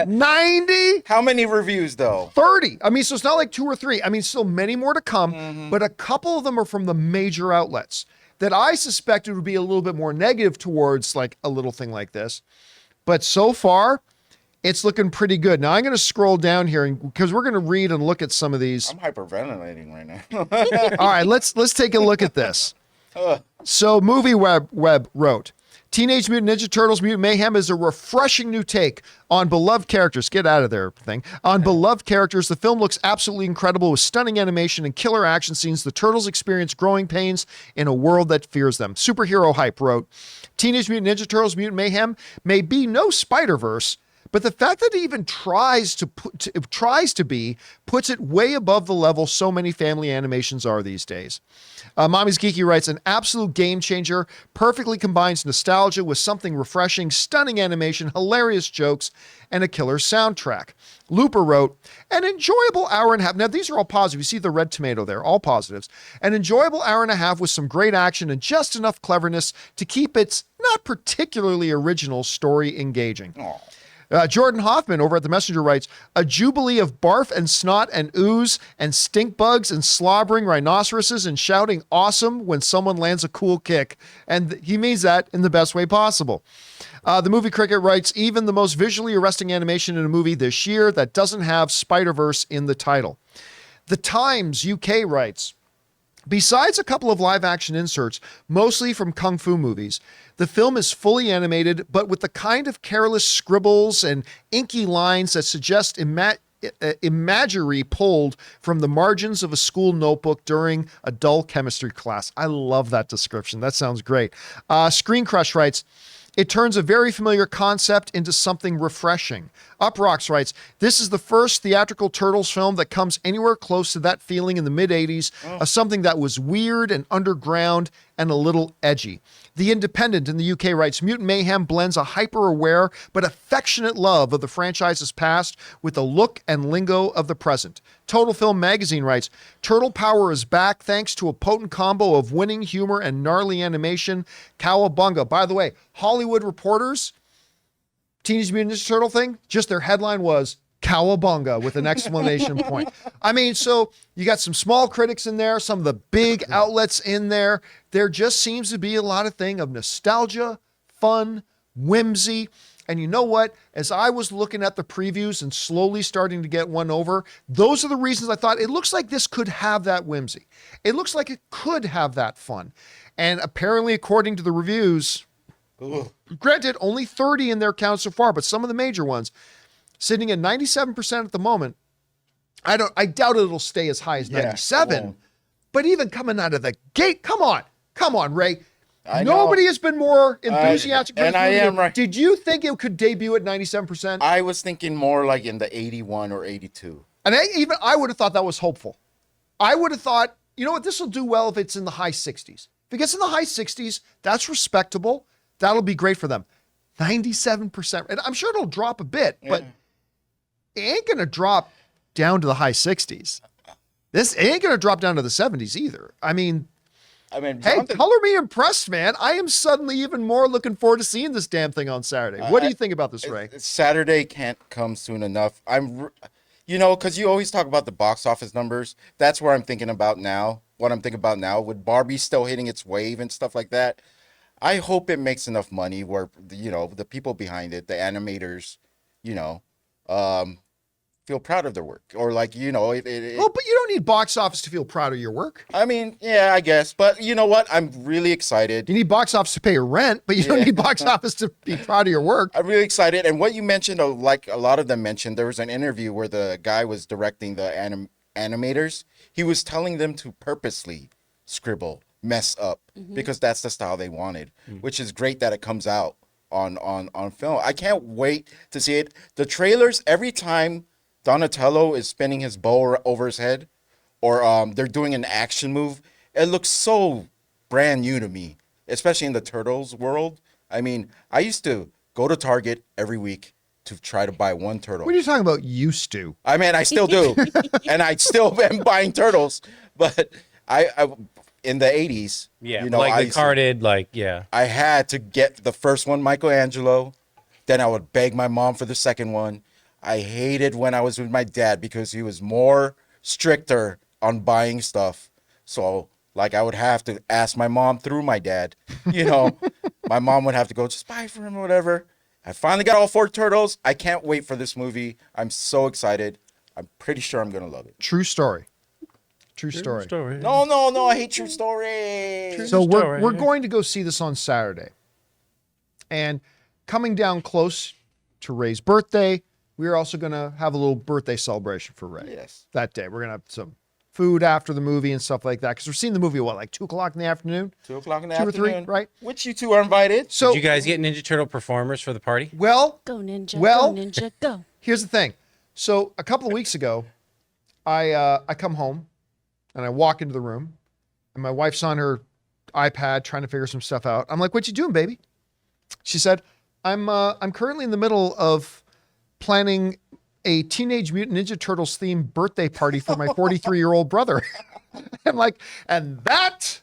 90? How many reviews though? 30. I mean, so it's not like 2 or 3. I mean, still many more to come, but a couple of them are from the major outlets that I suspected would be a little bit more negative towards like a little thing like this. But so far, it's looking pretty good. Now I'm going to scroll down here because we're going to read and look at some of these. I'm hyperventilating right now. All right, let's take a look at this. So Movie Web wrote, Teenage Mutant Ninja Turtles Mutant Mayhem is a refreshing new take on beloved characters. Get out of there, thing. On beloved characters, the film looks absolutely incredible with stunning animation and killer action scenes. The Turtles experience growing pains in a world that fears them. Superhero Hype wrote, Teenage Mutant Ninja Turtles Mutant Mayhem may be no Spider-Verse, but the fact that it even tries to be puts it way above the level so many family animations are these days. Mommy's Geeky writes, an absolute game changer, perfectly combines nostalgia with something refreshing, stunning animation, hilarious jokes, and a killer soundtrack. Looper wrote, an enjoyable hour and a half. Now, these are all positive. You see the red tomato there, all positives. An enjoyable hour and a half with some great action and just enough cleverness to keep its not particularly original story engaging. Aw. Jordan Hoffman over at The Messenger writes, a jubilee of barf and snot and ooze and stink bugs and slobbering rhinoceroses and shouting awesome when someone lands a cool kick. And he means that in the best way possible. The Movie Cricket writes, even the most visually arresting animation in a movie this year that doesn't have Spider-Verse in the title. The Times UK writes, besides a couple of live-action inserts, mostly from kung fu movies, the film is fully animated, but with the kind of careless scribbles and inky lines that suggest imagery pulled from the margins of a school notebook during a dull chemistry class. I love that description. That sounds great. Screen Crush writes, it turns a very familiar concept into something refreshing. Uprocks writes, this is the first theatrical Turtles film that comes anywhere close to that feeling in the mid-'80s of something that was weird and underground and a little edgy. The Independent in the UK writes, Mutant Mayhem blends a hyper-aware but affectionate love of the franchise's past with the look and lingo of the present. Total Film Magazine writes, Turtle Power is back thanks to a potent combo of winning humor and gnarly animation. Cowabunga. By the way, Hollywood Reporters, Teenage Mutant Ninja Turtle thing, just their headline was Cowabunga with an exclamation point. I mean, so you got some small critics in there, some of the big outlets in there. There just seems to be a lot of thing of nostalgia, fun, whimsy. And you know what? As I was looking at the previews and slowly starting to get one over, those are the reasons I thought it looks like this could have that whimsy. It looks like it could have that fun. And apparently, according to the reviews, granted, only 30 in their count so far, but some of the major ones, sitting at 97% at the moment. I doubt it'll stay as high as 97, but even coming out of the gate, come on, Ray. I know. Nobody has been more enthusiastic. for and this I movie. am right. Did you think it could debut at 97%? I was thinking more like in the 81 or 82. And I would have thought that was hopeful. I would have thought, you know what, this will do well if it's in the high 60s. If it gets in the high 60s, that's respectable. That'll be great for them. 97%. And I'm sure it'll drop a bit, but it ain't going to drop down to the high 60s. This ain't going to drop down to the 70s either. I mean, hey, Jonathan, color me impressed, man. I am suddenly even more looking forward to seeing this damn thing on Saturday. What do you think about this, Ray? Saturday can't come soon enough. Because you always talk about the box office numbers. That's where I'm thinking about now. What I'm thinking about now, with Barbie still hitting its wave and stuff like that. I hope it makes enough money where, the people behind it, the animators, feel proud of their work. Or well, but you don't need box office to feel proud of your work. I mean, yeah, I guess. But you know what? I'm really excited. You need box office to pay your rent, but you don't need box office to be proud of your work. I'm really excited. And what you mentioned, like a lot of them mentioned, there was an interview where the guy was directing the animators. He was telling them to purposely scribble, mess up, because that's the style they wanted, which is great that it comes out on film. I can't wait to see it. The trailers, every time Donatello is spinning his bow over his head, or they're doing an action move, it looks so brand new to me, especially in the Turtles world. I mean, I used to go to Target every week to try to buy one turtle. What are you talking about used to? I mean, I still do. And I still am buying turtles. But I in the 80s, like the carded, I had to get the first one, Michelangelo. Then I would beg my mom for the second one. I hated when I was with my dad because he was more stricter on buying stuff. So, I would have to ask my mom through my dad. My mom would have to go, just buy for him or whatever. I finally got all 4 turtles. I can't wait for this movie. I'm so excited. I'm pretty sure I'm going to love it. True story. True story. No, I hate true story. So we're going to go see this on Saturday. And coming down close to Ray's birthday, we are also going to have a little birthday celebration for Ray. Yes. That day. We're going to have some food after the movie and stuff like that. Because we're seeing the movie, 2 o'clock in the afternoon? 2 o'clock in the 2 afternoon. or 3, right? Which you two are invited. So, did you guys get Ninja Turtle performers for the party? Well, Go Ninja, well, go Ninja, go. Here's the thing. So a couple of weeks ago, I come home and I walk into the room and my wife's on her iPad trying to figure some stuff out. I'm like, "What you doing, baby?" She said, I'm currently in the middle of planning a Teenage Mutant Ninja Turtles themed birthday party for my 43-year-old brother." I'm like, and that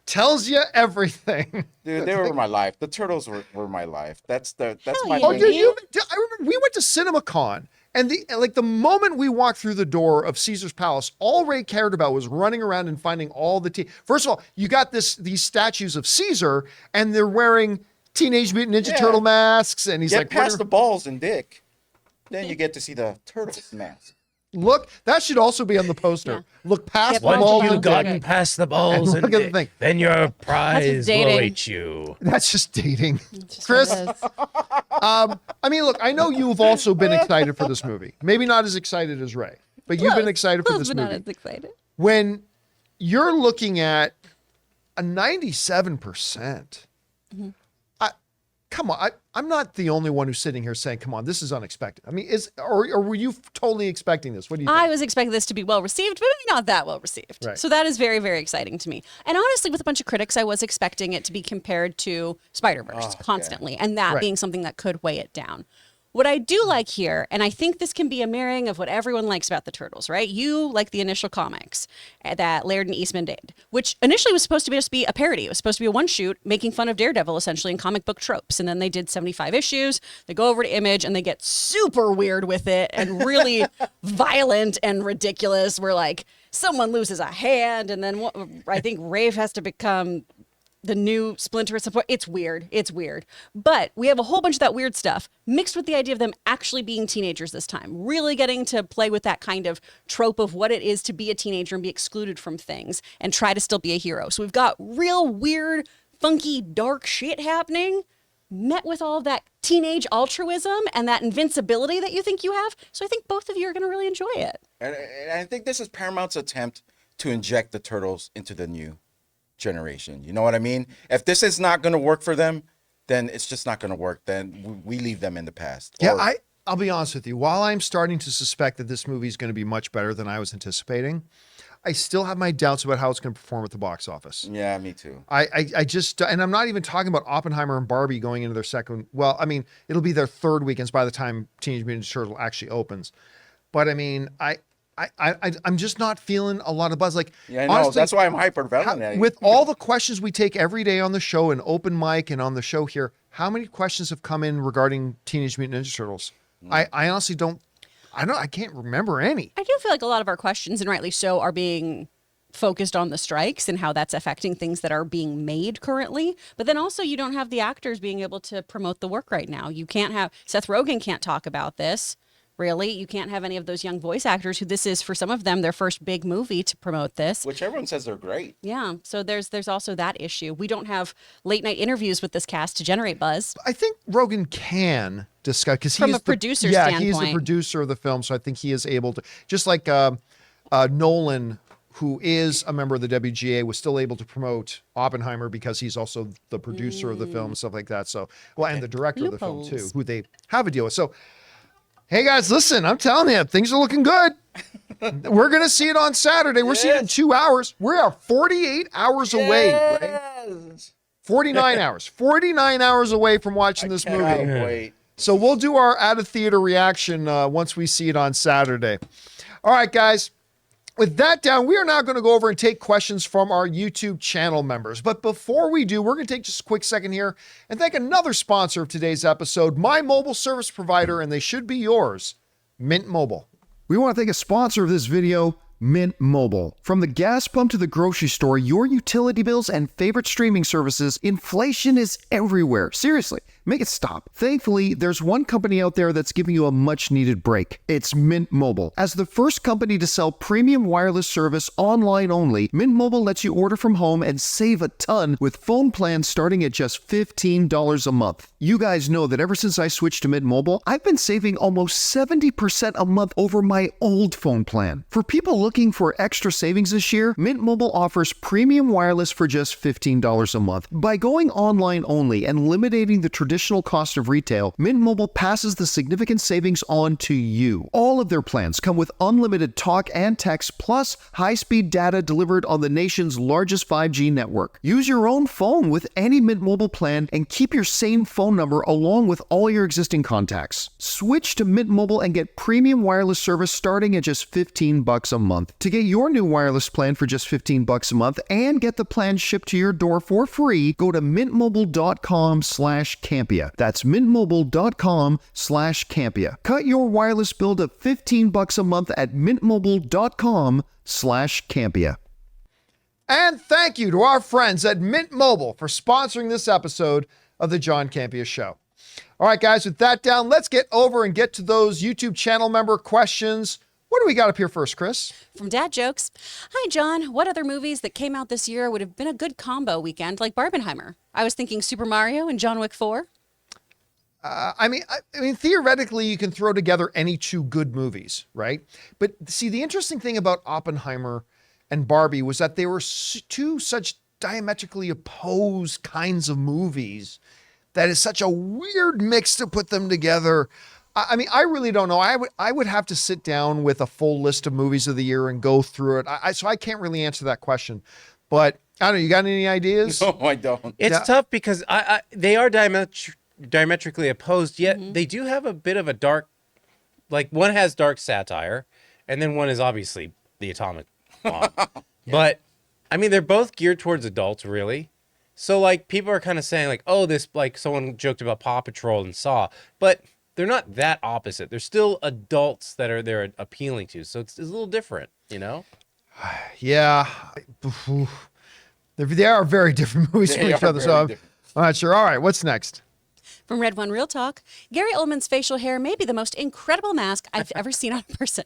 tells you everything. Dude, they were my life. The Turtles were my life. That's my Oh, thing. dude, I remember we went to CinemaCon, and the moment we walked through the door of Caesar's Palace, all Ray cared about was running around and finding all the First of all, you got these statues of Caesar, and they're wearing Teenage Mutant Ninja Turtle masks, and he's Get like, past the balls and dick. Then you get to see the Turtles mask. Look, that should also be on the poster. Yeah. Look past the Once balls. you've and gotten dick. past the balls And look at the thing. then your prize will dating. await you. That's just dating. Just Chris, what it is. I mean, look, I know you've also been excited for this movie. Maybe not as excited as Ray, but you've been excited for Close, this but not movie. as excited. When you're looking at a 97%, come on, I'm not the only one who's sitting here saying, come on, this is unexpected. I mean, or were you totally expecting this? What do you think? I was expecting this to be well received, but maybe not that well received. Right. So that is very, very exciting to me. And honestly, with a bunch of critics, I was expecting it to be compared to Spider-Verse constantly, and that Right. being something that could weigh it down. What I do like here, and I think this can be a mirroring of what everyone likes about the Turtles, right? You like the initial comics that Laird and Eastman did, which initially was supposed to just be a parody. It was supposed to be a one-shoot making fun of Daredevil, essentially, in comic book tropes. And then they did 75 issues. They go over to Image, and they get super weird with it and really violent and ridiculous. Where, like, someone loses a hand, and then I think Rave has to become the new Splinter at some point. It's weird. It's weird. But we have a whole bunch of that weird stuff mixed with the idea of them actually being teenagers this time, really getting to play with that kind of trope of what it is to be a teenager and be excluded from things and try to still be a hero. So we've got real weird, funky, dark shit happening, met with all of that teenage altruism and that invincibility that you think you have. So I think both of you are going to really enjoy it. And I think this is Paramount's attempt to inject the Turtles into the new. generation. You know what I mean? If this is not going to work for them, then it's just not going to work. Then we leave them in the past. Yeah, Or- I'll be honest with you. While I'm starting to suspect that this movie is going to be much better than I was anticipating, I still have my doubts about how it's going to perform at the box office. yeah, me too. I just, and I'm not even talking about Oppenheimer and Barbie going into their second. Well, I mean, it'll be their third weekends by the time Teenage Mutant Ninja Turtle actually opens. But I mean, I'm just not feeling a lot of buzz. Like, Yeah, I know. honestly, That's why I'm hyperventilating. with all the questions we take every day on the show and open mic and on the show here, how many questions have come in regarding Teenage Mutant Ninja Turtles? I honestly don't. I can't remember any. I do feel like a lot of our questions, and rightly so, are being focused on the strikes and how that's affecting things that are being made currently. But then also you don't have the actors being able to promote the work right now. You can't have Seth Rogen can't talk about this. Really, you can't have any of those young voice actors who this is for some of them their first big movie to promote this. Which everyone says they're great. Yeah, so there's also that issue. We don't have late night interviews with this cast to generate buzz. I think Rogan can discuss because From he's a producer he's the standpoint. producer of the film, so I think he is able to. Just like Nolan, who is a member of the WGA, was still able to promote Oppenheimer because he's also the producer of the film and stuff like that. So, well, and the director of the film too, Loopholes. who they have a deal with. So, hey guys, listen, I'm telling you, things are looking good. We're gonna see it on Saturday. We're seeing it in 2 hours. We are 48 hours away. Right? 49 hours. 49 hours away from watching this movie. Wait. So we'll do our out of theater reaction once we see it on Saturday. All right, guys. With that down, we are now going to go over and take questions from our YouTube channel members. But before we do, we're going to take just a quick second here and thank another sponsor of today's episode, my mobile service provider, and they should be yours, Mint Mobile. We want to thank a sponsor of this video, Mint Mobile. From the gas pump to the grocery store, your utility bills and favorite streaming services, inflation is everywhere. Seriously, make it stop. Thankfully, there's one company out there that's giving you a much needed break. It's Mint Mobile. As the first company to sell premium wireless service online only, Mint Mobile lets you order from home and save a ton with phone plans starting at just $15 a month. You guys know that ever since I switched to Mint Mobile, I've been saving almost 70% a month over my old phone plan. For people looking for extra savings this year, Mint Mobile offers premium wireless for just $15 a month. By going online only and eliminating the traditional cost of retail, Mint Mobile passes the significant savings on to you. All of their plans come with unlimited talk and text plus high-speed data delivered on the nation's largest 5G network. Use your own phone with any Mint Mobile plan and keep your same phone number along with all your existing contacts. Switch to Mint Mobile and get premium wireless service starting at just $15 a month. To get your new wireless plan for just $15 a month and get the plan shipped to your door for free, go to mintmobile.com/Campea. That's mintmobile.com/Campea. Cut your wireless bill to $15 a month at mintmobile.com/Campea. And thank you to our friends at Mint Mobile for sponsoring this episode of the John Campea Show. All right, guys, with that down, let's get over and get to those YouTube channel member questions. What do we got up here first, Chris? From Dad Jokes, hi John, what other movies that came out this year would have been a good combo weekend like Barbenheimer? I was thinking Super Mario and John Wick 4. I mean, theoretically, you can throw together any two good movies, right? But see, the interesting thing about Oppenheimer and Barbie was that they were two such diametrically opposed kinds of movies that is such a weird mix to put them together. I mean, I really don't know. I would have to sit down with a full list of movies of the year and go through it. So I can't really answer that question. But I don't know. You got any ideas? No, I don't. It's Yeah. tough because they are diametrically opposed, yet they do have a bit of a dark, like one has dark satire, and then one is obviously the atomic bomb. But I mean, they're both geared towards adults, really. So like people are kind of saying like, oh, this, like someone joked about Paw Patrol and Saw, but they're not that opposite. They're still adults that they're appealing to. So it's a little different, you know? Yeah. They are very different movies from They each are other. very So I'm different. not sure. All right, what's next? From Red One Real Talk, Gary Oldman's facial hair may be the most incredible mask I've ever seen on a person.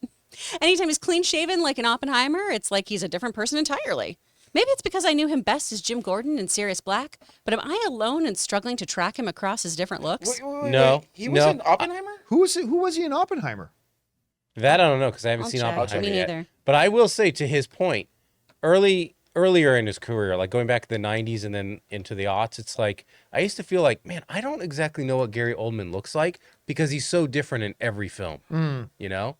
Anytime he's clean shaven like an Oppenheimer, it's like he's a different person entirely. Maybe it's because I knew him best as Jim Gordon in Sirius Black, but am I alone in struggling to track him across his different looks? No. He was No. in Oppenheimer? Who was he in Oppenheimer? That I don't know because I haven't I'll seen check. Oppenheimer Me yet. neither. But I will say, to his point, early earlier in his career, like going back to the 90s and then into the aughts, it's like I used to feel like, man, I don't exactly know what Gary Oldman looks like because he's so different in every film. You know?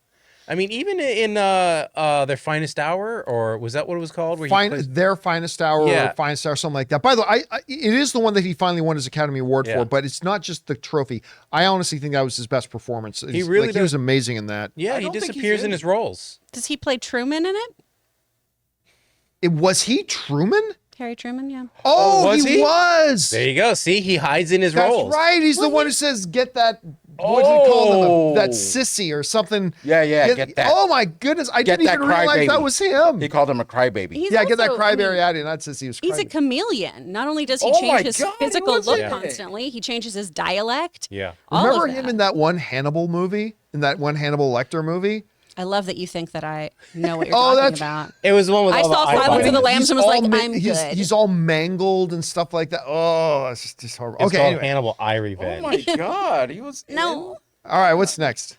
I mean, even in Their Finest Hour, or was that what it was called? Where he plays... Their Finest Hour, Yeah. or Finest Hour, something like that. By the way, it is the one that he finally won his Academy Award Yeah. for, but it's not just the trophy. I honestly think that was his best performance. He really he was amazing in that. Yeah, I he don't think disappears he's in in his roles. Does he play Truman in it? Was he Truman? Harry Truman, yeah. Oh, was he he? was. There you go. See, he hides in his That's roles. right. He's the one who says, "Get that." What did he call them? That Oh. sissy or something. Yeah, get that. Oh my goodness! I Get didn't that even realize that crybaby. was him. He called him a crybaby. He's Yeah, get that also- I mean, cryberry out of here. Not sissy. He was He's a crybaby. chameleon. Not only does he Oh my change his God, he physical was look in it. constantly, he changes his dialect. Yeah. All Remember of him that. in that one Hannibal movie? In that one Hannibal Lecter movie? I love that you think that I know what you're Oh, talking that's- about. It was the one with I all saw the eye Silence of the biting. Lambs and was all like, I'm he's, good. He's all mangled and stuff like that. Oh, it's just horrible. It's Okay, called anyway. Hannibal Eye Oh Revenge. my God, he was No. All right, what's next?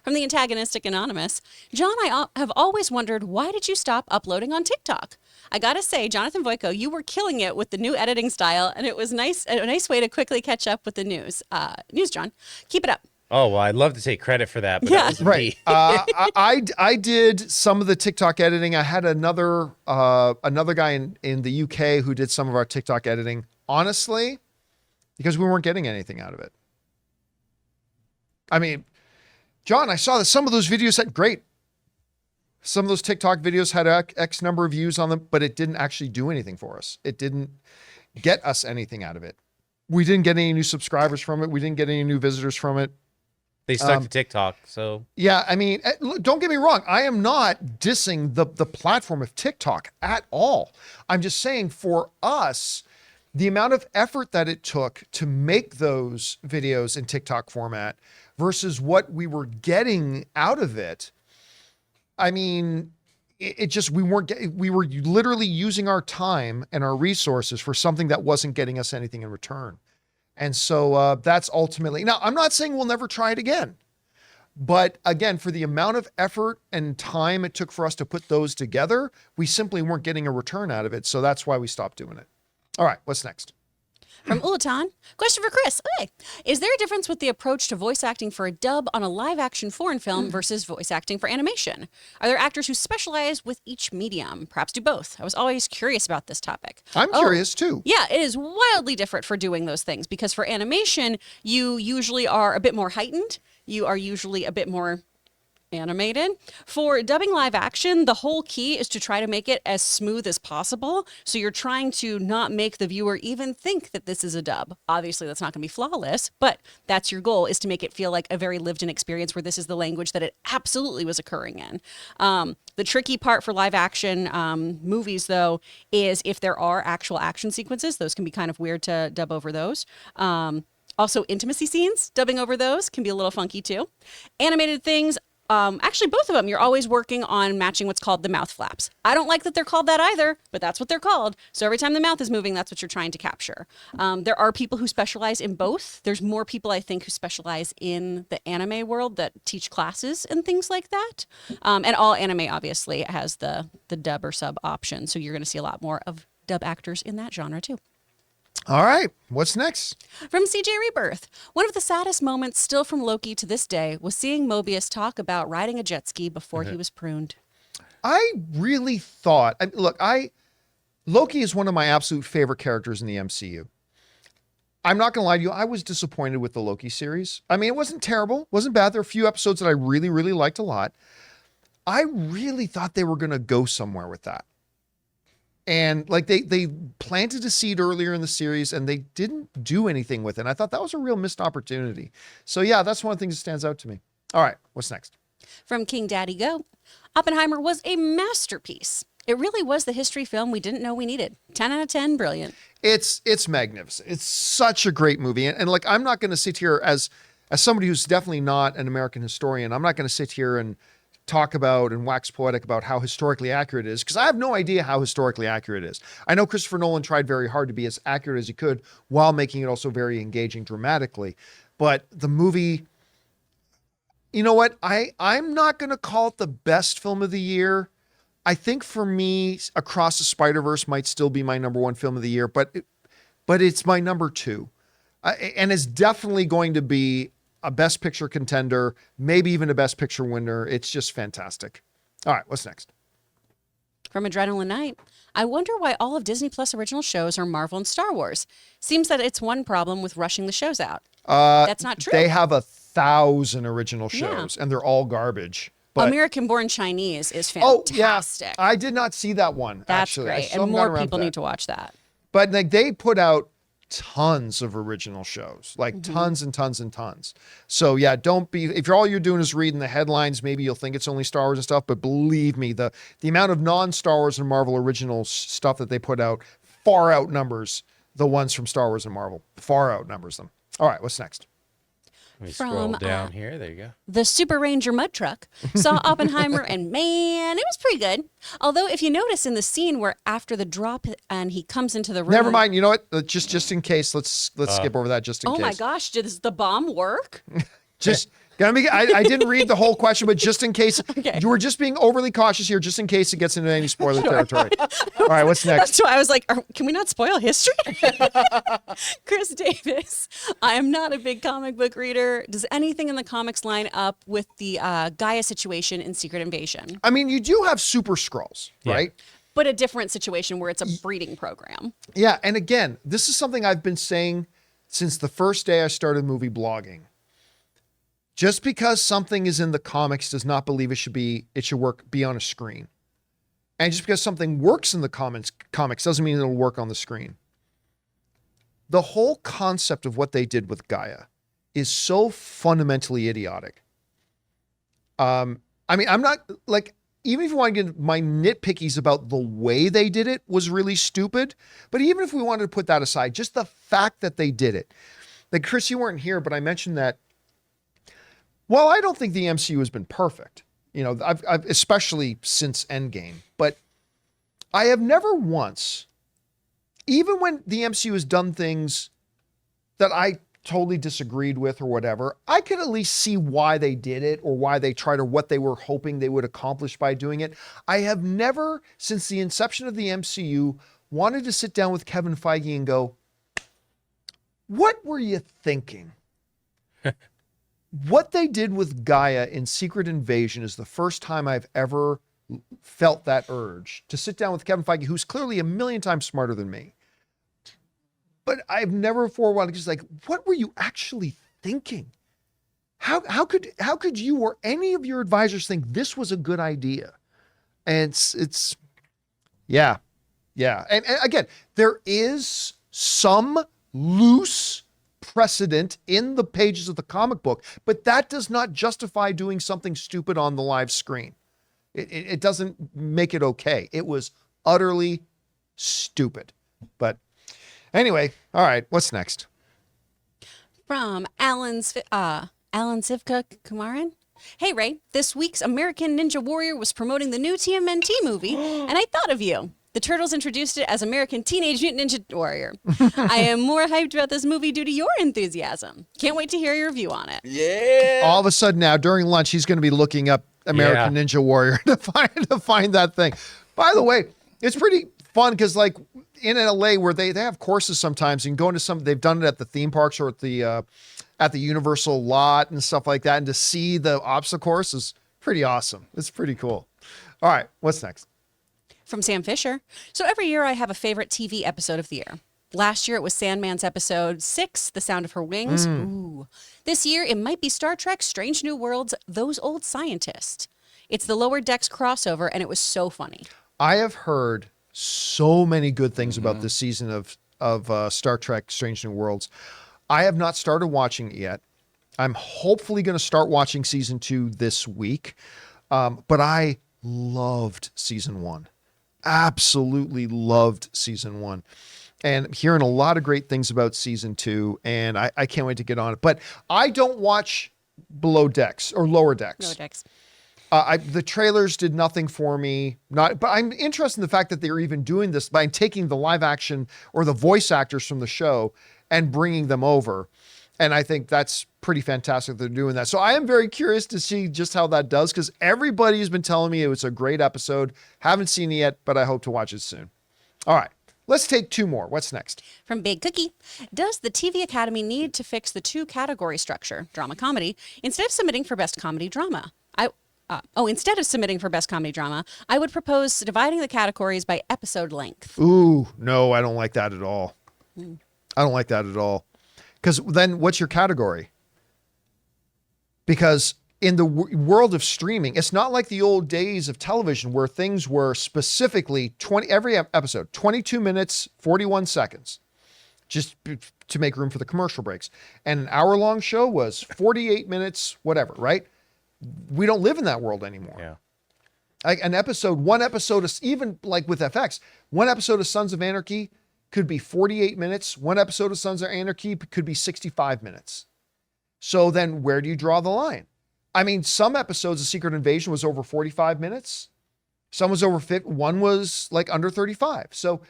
From the antagonistic anonymous, John, I have always wondered, why did you stop uploading on TikTok? I gotta say, Jonathan Voico, you were killing it with the new editing style, and it was a nice way to quickly catch up with the news. News, John. Keep it up. Oh, well, I'd love to take credit for that, but Yeah. that was Right. me. I did some of the TikTok editing. I had another guy in the UK who did some of our TikTok editing. Honestly, because we weren't getting anything out of it. I mean, John, I saw that some of those videos had great. Some of those TikTok videos had X number of views on them, but it didn't actually do anything for us. It didn't get us anything out of it. We didn't get any new subscribers from it. We didn't get any new visitors from it. They stuck to TikTok, so Yeah, I mean, look, don't get me wrong. I am not dissing the platform of TikTok at all. I'm just saying for us, the amount of effort that it took to make those videos in TikTok format versus what we were getting out of it. I mean, it just, we were literally using our time and our resources for something that wasn't getting us anything in return. And so that's ultimately, now I'm not saying we'll never try it again, but again, for the amount of effort and time it took for us to put those together, we simply weren't getting a return out of it. So that's why we stopped doing it. All right, what's next? From Ulatan, question for Chris. Okay. Is there a difference with the approach to voice acting for a dub on a live action foreign film versus voice acting for animation? Are there actors who specialize with each medium? Perhaps do both. I was always curious about this topic. I'm curious too. Yeah, it is wildly different for doing those things because for animation, you usually are a bit more heightened. You are usually a bit more animated. For dubbing live action, the whole key is to try to make it as smooth as possible. So you're trying to not make the viewer even think that this is a dub. Obviously, that's not going to be flawless, but that's your goal, is to make it feel like a very lived-in experience where this is the language that it absolutely was occurring in. The tricky part for live action movies, though, is if there are actual action sequences, those can be kind of weird to dub over those. Also, intimacy scenes, dubbing over those can be a little funky too. Animated things, actually both of them, you're always working on matching what's called the mouth flaps. I don't like that they're called that either, but that's what they're called. So every time the mouth is moving, that's what you're trying to capture. There are people who specialize in both. There's more people, I think, who specialize in the anime world that teach classes and things like that. And all anime obviously has the dub or sub option. So you're going to see a lot more of dub actors in that genre too. All right, what's next? From CJ Rebirth, one of the saddest moments still from Loki to this day was seeing Mobius talk about riding a jet ski before he was pruned. I really thought, Loki is one of my absolute favorite characters in the MCU. I'm not going to lie to you, I was disappointed with the Loki series. I mean, it wasn't terrible, wasn't bad. There are a few episodes that I really, really liked a lot. I really thought they were going to go somewhere with that. And like they planted a seed earlier in the series and they didn't do anything with it. And I thought that was a real missed opportunity. So yeah, that's one of the things that stands out to me. All right, what's next? From King Daddy Go, Oppenheimer was a masterpiece. It really was the history film we didn't know we needed. 10 out of 10, brilliant. It's magnificent. It's such a great movie. And like, I'm not going to sit here as somebody who's definitely not an American historian. I'm not going to sit here and talk about and wax poetic about how historically accurate it is, because I have no idea how historically accurate it is. I know Christopher Nolan tried very hard to be as accurate as he could while making it also very engaging dramatically. But the movie, you know what? I'm not going to call it the best film of the year, I think for me, Across the Spider-Verse might still be my number one film of the year, but it's my number two. And it's definitely going to be a Best Picture contender, maybe even a Best Picture winner. It's just fantastic. All right, what's next? From Adrenaline Night, I wonder why all of Disney Plus original shows are Marvel and Star Wars. Seems that it's one problem with rushing the shows out. That's not true. They have 1,000 original shows, and they're all garbage. But, American Born Chinese is fantastic. Oh, yeah. I did not see that one, That's actually. great. And more people need to watch that. But like they put out tons of original shows, like tons and tons and tons. So yeah, don't be, if all you're doing is reading the headlines, maybe you'll think it's only Star Wars and stuff, but believe me, the amount of non-Star Wars and Marvel original stuff that they put out far outnumbers the ones from Star Wars and Marvel. Far outnumbers them. All right, what's next? Let me scroll down here. There you go. The Super Ranger mud truck saw Oppenheimer, and man, it was pretty good. Although, if you notice in the scene where after the drop and he comes into the room, Never mind. You know what? Just in case, let's skip over that. Just in case. Oh my gosh, does the bomb work? Just I didn't read the whole question, but just in case, Okay. you were just being overly cautious here, just in case it gets into any spoiler territory. All right, what's next? That's why I was like, can we not spoil history? Chris Davis, I am not a big comic book reader. Does anything in the comics line up with the Gaia situation in Secret Invasion? I mean, you do have Super Skrulls, right? But a different situation where it's a breeding program. Yeah, and again, this is something I've been saying since the first day I started movie blogging. Just because something is in the comics does not believe it should be on a screen. And just because something works in the comics doesn't mean it'll work on the screen. The whole concept of what they did with Gaia is so fundamentally idiotic. I mean, I'm not like, even if you want to get my nitpickies about the way they did it was really stupid, but even if we wanted to put that aside, just the fact that they did it. Like, Chris, you weren't here, but I mentioned that, well, I don't think the MCU has been perfect, you know, I've especially since Endgame, but I have never once, even when the MCU has done things that I totally disagreed with or whatever, I could at least see why they did it or why they tried or what they were hoping they would accomplish by doing it. I have never, since the inception of the MCU, wanted to sit down with Kevin Feige and go, what were you thinking? What they did with Gaia in Secret Invasion is the first time I've ever felt that urge to sit down with Kevin Feige, who's clearly a million times smarter than me. But I've never before wanted to just like, what were you actually thinking? How could you or any of your advisors think this was a good idea? And it's yeah. And again, there is some loose precedent in the pages of the comic book, but that does not justify doing something stupid on the live screen. It doesn't make it okay. It was utterly stupid. But anyway, all right, what's next? From Alan Sivka Kumaran. Hey, Ray, this week's American Ninja Warrior was promoting the new TMNT movie, and I thought of you. The Turtles introduced it as American Teenage Mutant Ninja Warrior. I am more hyped about this movie due to your enthusiasm. Can't wait to hear your review on it. Yeah. All of a sudden now, during lunch, he's going to be looking up American Ninja Warrior to find that thing. By the way, it's pretty fun because like in LA where they have courses sometimes, you can go into some, they've done it at the theme parks or at the Universal lot and stuff like that. And to see the obstacle course is pretty awesome. It's pretty cool. All right, what's next? From Sam Fisher. So every year I have a favorite TV episode of the year. Last year it was Sandman's episode 6, The Sound of Her Wings. Ooh. This year it might be Star Trek Strange New Worlds, Those Old Scientists. It's the Lower Decks crossover and it was so funny. I have heard so many good things about this season of Star Trek Strange New Worlds. I have not started watching it yet. I'm hopefully going to start watching season 2 this week. But I loved season 1. Absolutely loved season 1. And hearing a lot of great things about season 2, and I can't wait to get on it. But I don't watch Below Decks or Lower Decks. Lower Decks. The trailers did nothing for me. But I'm interested in the fact that they're even doing this by taking the live action or the voice actors from the show and bringing them over. And I think that's pretty fantastic they're doing that. So I am very curious to see just how that does, because everybody has been telling me it was a great episode. Haven't seen it yet, but I hope to watch it soon. All right, let's take 2 more. What's next? From Big Cookie, does the TV Academy need to fix the 2-category structure, drama comedy, instead of submitting for best comedy drama? Instead of submitting for best comedy drama, I would propose dividing the categories by episode length. Ooh, no, I don't like that at all. I don't like that at all. Because then what's your category? Because in the world of streaming, it's not like the old days of television where things were specifically every episode, 22 minutes, 41 seconds, just to make room for the commercial breaks. And an hour-long show was 48 minutes, whatever, right? We don't live in that world anymore. Yeah. Like one episode of, even like with FX, one episode of Sons of Anarchy could be 48 minutes. One episode of Sons of Anarchy could be 65 minutes. So then where do you draw the line? I mean, some episodes of Secret Invasion was over 45 minutes. Some was over 50. One was like under 35. So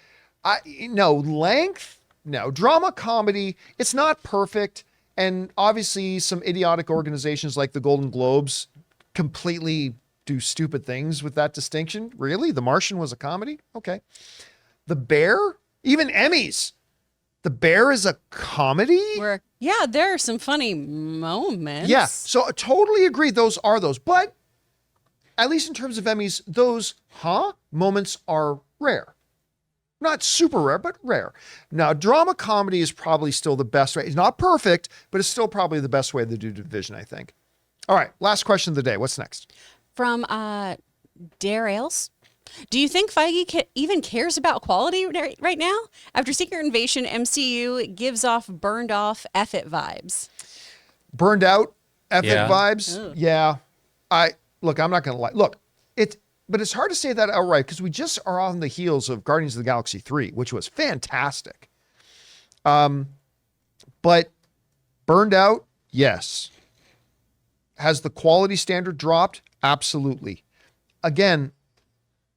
length, no. Drama comedy, it's not perfect. And obviously some idiotic organizations like the Golden Globes completely do stupid things with that distinction. Really? The Martian was a comedy? Okay. The Bear? Even Emmys. The Bear is a comedy? There are some funny moments. Yeah, so I totally agree. Those are those. But at least in terms of Emmys, those moments are rare. Not super rare, but rare. Now, drama comedy is probably still the best way. It's not perfect, but it's still probably the best way to do division, I think. All right, last question of the day. What's next? From Dare Ailes. Do you think Feige even cares about quality right now? After Secret Invasion, MCU gives off burned off F it vibes. Burned out F it Yeah. vibes? Ugh. Yeah. I'm not going to lie. Look, but it's hard to say that outright because we just are on the heels of Guardians of the Galaxy 3, which was fantastic. But burned out? Yes. Has the quality standard dropped? Absolutely. Again,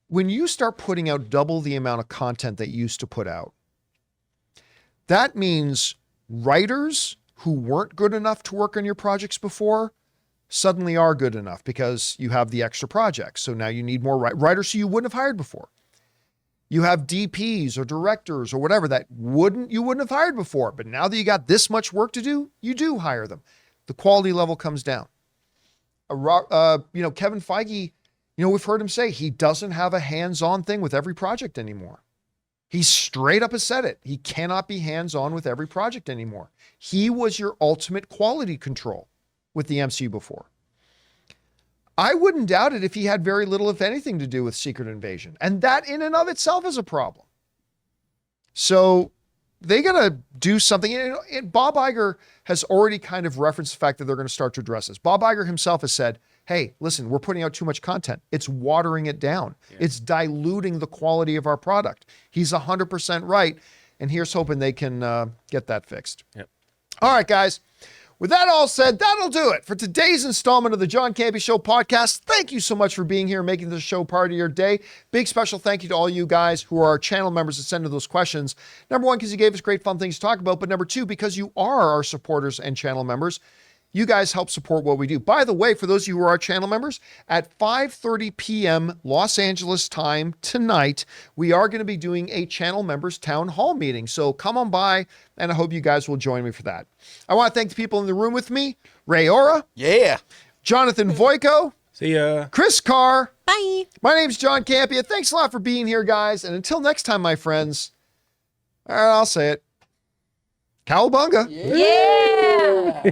when you start putting out double the amount of content that you used to put out, that means writers who weren't good enough to work on your projects before suddenly are good enough because you have the extra projects. So now you need more writers who you wouldn't have hired before. You have DPs or directors or whatever that you wouldn't have hired before. But now that you got this much work to do, you do hire them. The quality level comes down. Kevin Feige, we've heard him say he doesn't have a hands-on thing with every project anymore. He straight up has said it. He cannot be hands-on with every project anymore. He was your ultimate quality control with the MCU before. I wouldn't doubt it if he had very little, if anything, to do with Secret Invasion. And that in and of itself is a problem. So they got to do something. And Bob Iger has already kind of referenced the fact that they're going to start to address this. Bob Iger himself has said, hey, listen, we're putting out too much content. It's watering it down. Yeah. It's diluting the quality of our product. He's 100% right. And here's hoping they can get that fixed. Yep. All right, guys. With that all said, that'll do it for today's installment of the John Campea Show podcast. Thank you so much for being here and making this show part of your day. Big special thank you to all you guys who are our channel members that send in those questions. Number one, because you gave us great fun things to talk about. But number two, because you are our supporters and channel members. You guys help support what we do. By the way, for those of you who are our channel members, at 5:30 p.m. Los Angeles time tonight, we are going to be doing a channel members town hall meeting. So come on by, and I hope you guys will join me for that. I want to thank the people in the room with me. Ray Ora. Yeah. Jonathan Voico. See ya. Chris Carr. Bye. My name's John Campea. Thanks a lot for being here, guys. And until next time, my friends, all right, I'll say it. Cowabunga. Yeah.